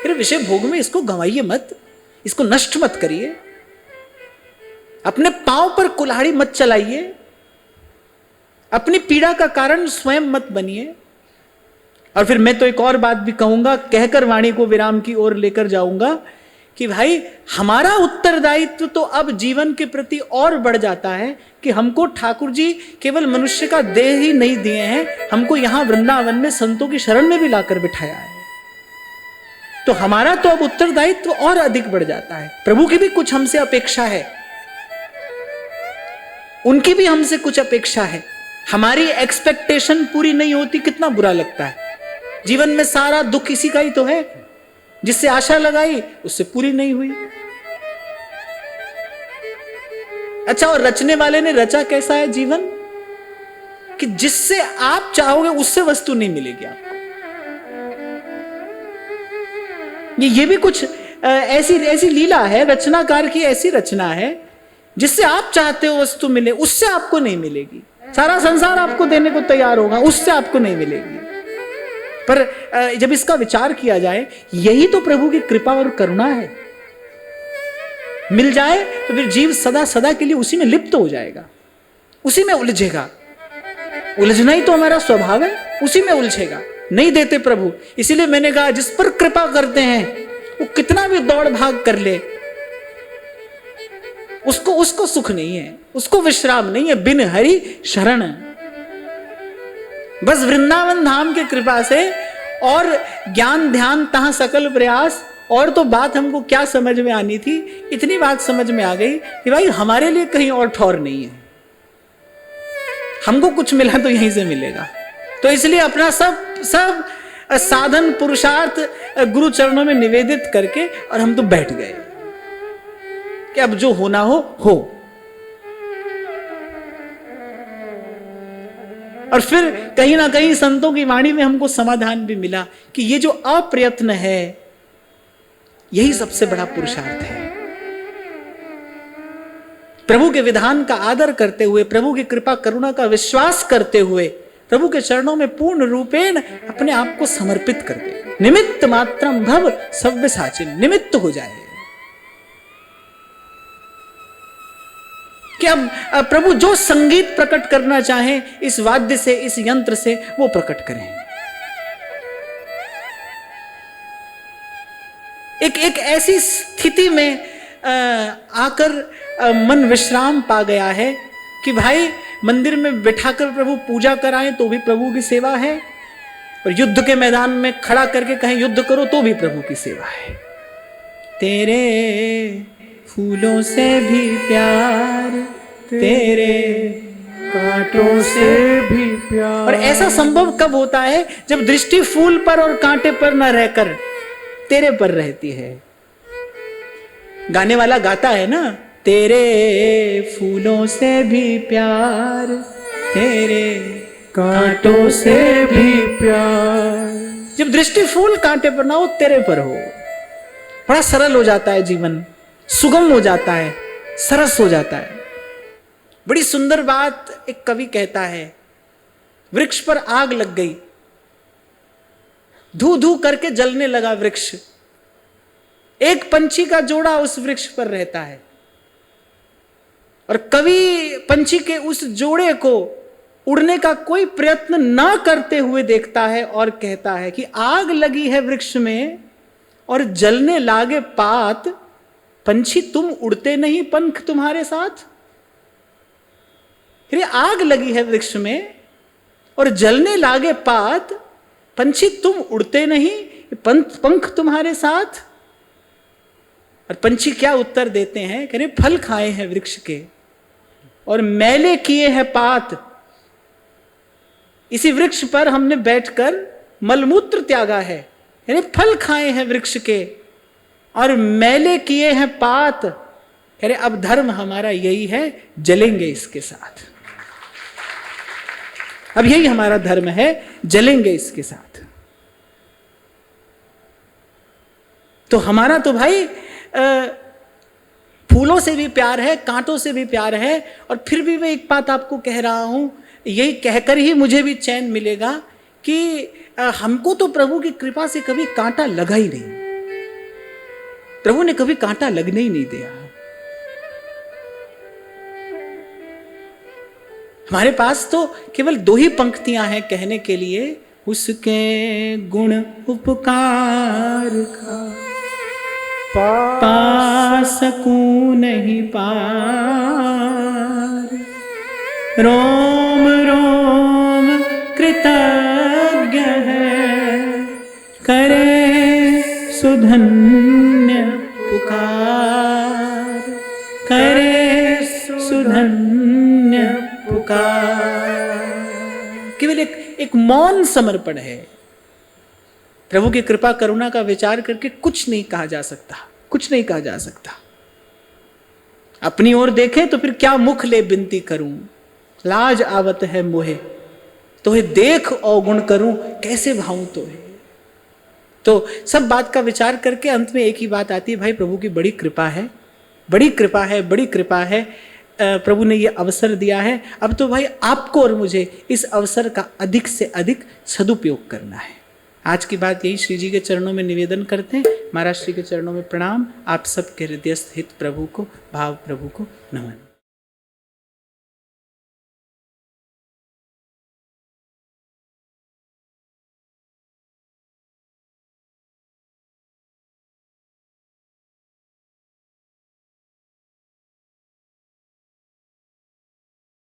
फिर विषय भोग में इसको गंवाइए मत, इसको नष्ट मत करिए, अपने पांव पर कुल्हाड़ी मत चलाइए, अपनी पीड़ा का कारण स्वयं मत बनिए। और फिर मैं तो एक और बात भी कहूंगा, कहकर वाणी को विराम की ओर लेकर जाऊंगा कि भाई हमारा उत्तरदायित्व तो अब जीवन के प्रति और बढ़ जाता है कि हमको ठाकुर जी केवल मनुष्य का देह ही नहीं दिए हैं, हमको यहां वृंदावन में संतों की शरण में भी लाकर बिठाया है। तो हमारा तो अब उत्तरदायित्व और अधिक बढ़ जाता है। प्रभु की भी कुछ हमसे अपेक्षा है, उनकी भी हमसे कुछ अपेक्षा है। हमारी एक्सपेक्टेशन पूरी नहीं होती, कितना बुरा लगता है। जीवन में सारा दुख इसी का ही तो है, जिससे आशा लगाई उससे पूरी नहीं हुई। अच्छा, और रचने वाले ने रचा कैसा है जीवन, कि जिससे आप चाहोगे उससे वस्तु नहीं मिलेगी आपको। ये भी कुछ ऐसी लीला है, रचनाकार की ऐसी रचना है, जिससे आप चाहते हो वस्तु मिले, उससे आपको नहीं मिलेगी। सारा संसार आपको देने को तैयार होगा, उससे आपको नहीं मिलेगी। पर जब इसका विचार किया जाए, यही तो प्रभु की कृपा और करुणा है। मिल जाए तो फिर जीव सदा सदा के लिए उसी में लिप्त हो जाएगा, उसी में उलझेगा। उलझना ही तो हमारा स्वभाव है, उसी में उलझेगा। नहीं देते प्रभु, इसीलिए मैंने कहा जिस पर कृपा करते हैं वो कितना भी दौड़ भाग कर ले, उसको सुख नहीं है, उसको विश्राम नहीं है, बिन हरि शरण। बस वृंदावन धाम की कृपा से और ज्ञान ध्यान तहां सकल प्रयास, और तो बात हमको क्या समझ में आनी थी, इतनी बात समझ में आ गई कि भाई हमारे लिए कहीं और ठौर नहीं है, हमको कुछ मिला तो यहीं से मिलेगा। तो इसलिए अपना सब साधन पुरुषार्थ गुरु चरणों में निवेदित करके और हम तो बैठ गए कि अब जो होना हो। और फिर कहीं ना कहीं संतों की वाणी में हमको समाधान भी मिला कि ये जो अप्रयत्न है यही सबसे बड़ा पुरुषार्थ है। प्रभु के विधान का आदर करते हुए, प्रभु की कृपा करुणा का विश्वास करते हुए, प्रभु के चरणों में पूर्ण रूपेण अपने आप को समर्पित कर दे। निमित्त मात्रम भव सव्यसाचिन, निमित्त हो जाए कि अब प्रभु जो संगीत प्रकट करना चाहें इस वाद्य से, इस यंत्र से, वो प्रकट करें। एक ऐसी स्थिति में आकर मन विश्राम पा गया है कि भाई मंदिर में बिठाकर प्रभु पूजा कराएं तो भी प्रभु की सेवा है, और युद्ध के मैदान में खड़ा करके कहें युद्ध करो तो भी प्रभु की सेवा है। तेरे फूलों से भी प्यार, तेरे कांटों से भी प्यार। और ऐसा संभव कब होता है? जब दृष्टि फूल पर और कांटे पर न रहकर तेरे पर रहती है। गाने वाला गाता है ना, तेरे फूलों से भी प्यार, तेरे कांटों से भी प्यार। जब दृष्टि फूल कांटे पर ना हो, तेरे पर हो, बड़ा सरल हो जाता है जीवन, सुगम हो जाता है, सरस हो जाता है। बड़ी सुंदर बात एक कवि कहता है, वृक्ष पर आग लग गई, धू धू करके जलने लगा वृक्ष, एक पंछी का जोड़ा उस वृक्ष पर रहता है, और कवि पंछी के उस जोड़े को उड़ने का कोई प्रयत्न ना करते हुए देखता है और कहता है कि आग लगी है वृक्ष में और जलने लागे पात, पंछी तुम उड़ते नहीं पंख तुम्हारे साथ। फिर आग लगी है वृक्ष में और जलने लागे पात, पंछी तुम उड़ते नहीं, पंख तुम्हारे साथ। और पंछी क्या उत्तर देते हैं? कह रहे फल खाए हैं वृक्ष के और मैले किए हैं पात, इसी वृक्ष पर हमने बैठकर मलमूत्र त्यागा है। यानी फल खाए हैं वृक्ष के और मैले किए हैं पात। कह रहे अब धर्म हमारा यही है, जलेंगे इसके साथ, अब यही हमारा धर्म है, जलेंगे इसके साथ। तो हमारा तो भाई फूलों से भी प्यार है, कांटों से भी प्यार है। और फिर भी मैं एक बात आपको कह रहा हूं, यही कहकर ही मुझे भी चैन मिलेगा कि हमको तो प्रभु की कृपा से कभी कांटा लगा ही नहीं, प्रभु ने कभी कांटा लगने ही नहीं दिया। हमारे पास तो केवल दो ही पंक्तियां हैं कहने के लिए, उसके गुण उपकार का पा सकूं नहीं पार, रोम रोम कृतज्ञ है, करे सुधन्य पुकार, करे सुधन्य पुकार। केवल एक मौन समर्पण है। प्रभु की कृपा करुणा का विचार करके कुछ नहीं कहा जा सकता, कुछ नहीं कहा जा सकता। अपनी ओर देखें तो फिर क्या मुख ले बिनती करूं, लाज आवत है मोहे, तोहे देख अवगुण करूं, कैसे भाऊं तोहे। तो सब बात का विचार करके अंत में एक ही बात आती है, भाई प्रभु की बड़ी कृपा है, बड़ी कृपा है, बड़ी कृपा है, प्रभु ने ये अवसर दिया है। अब तो भाई आपको और मुझे इस अवसर का अधिक से अधिक सदुपयोग करना है। आज की बात यही श्री जी के चरणों में निवेदन करते हैं। महाराज श्री के चरणों में प्रणाम। आप सबके हृदयस्थ हित प्रभु को, भाव प्रभु को नमन।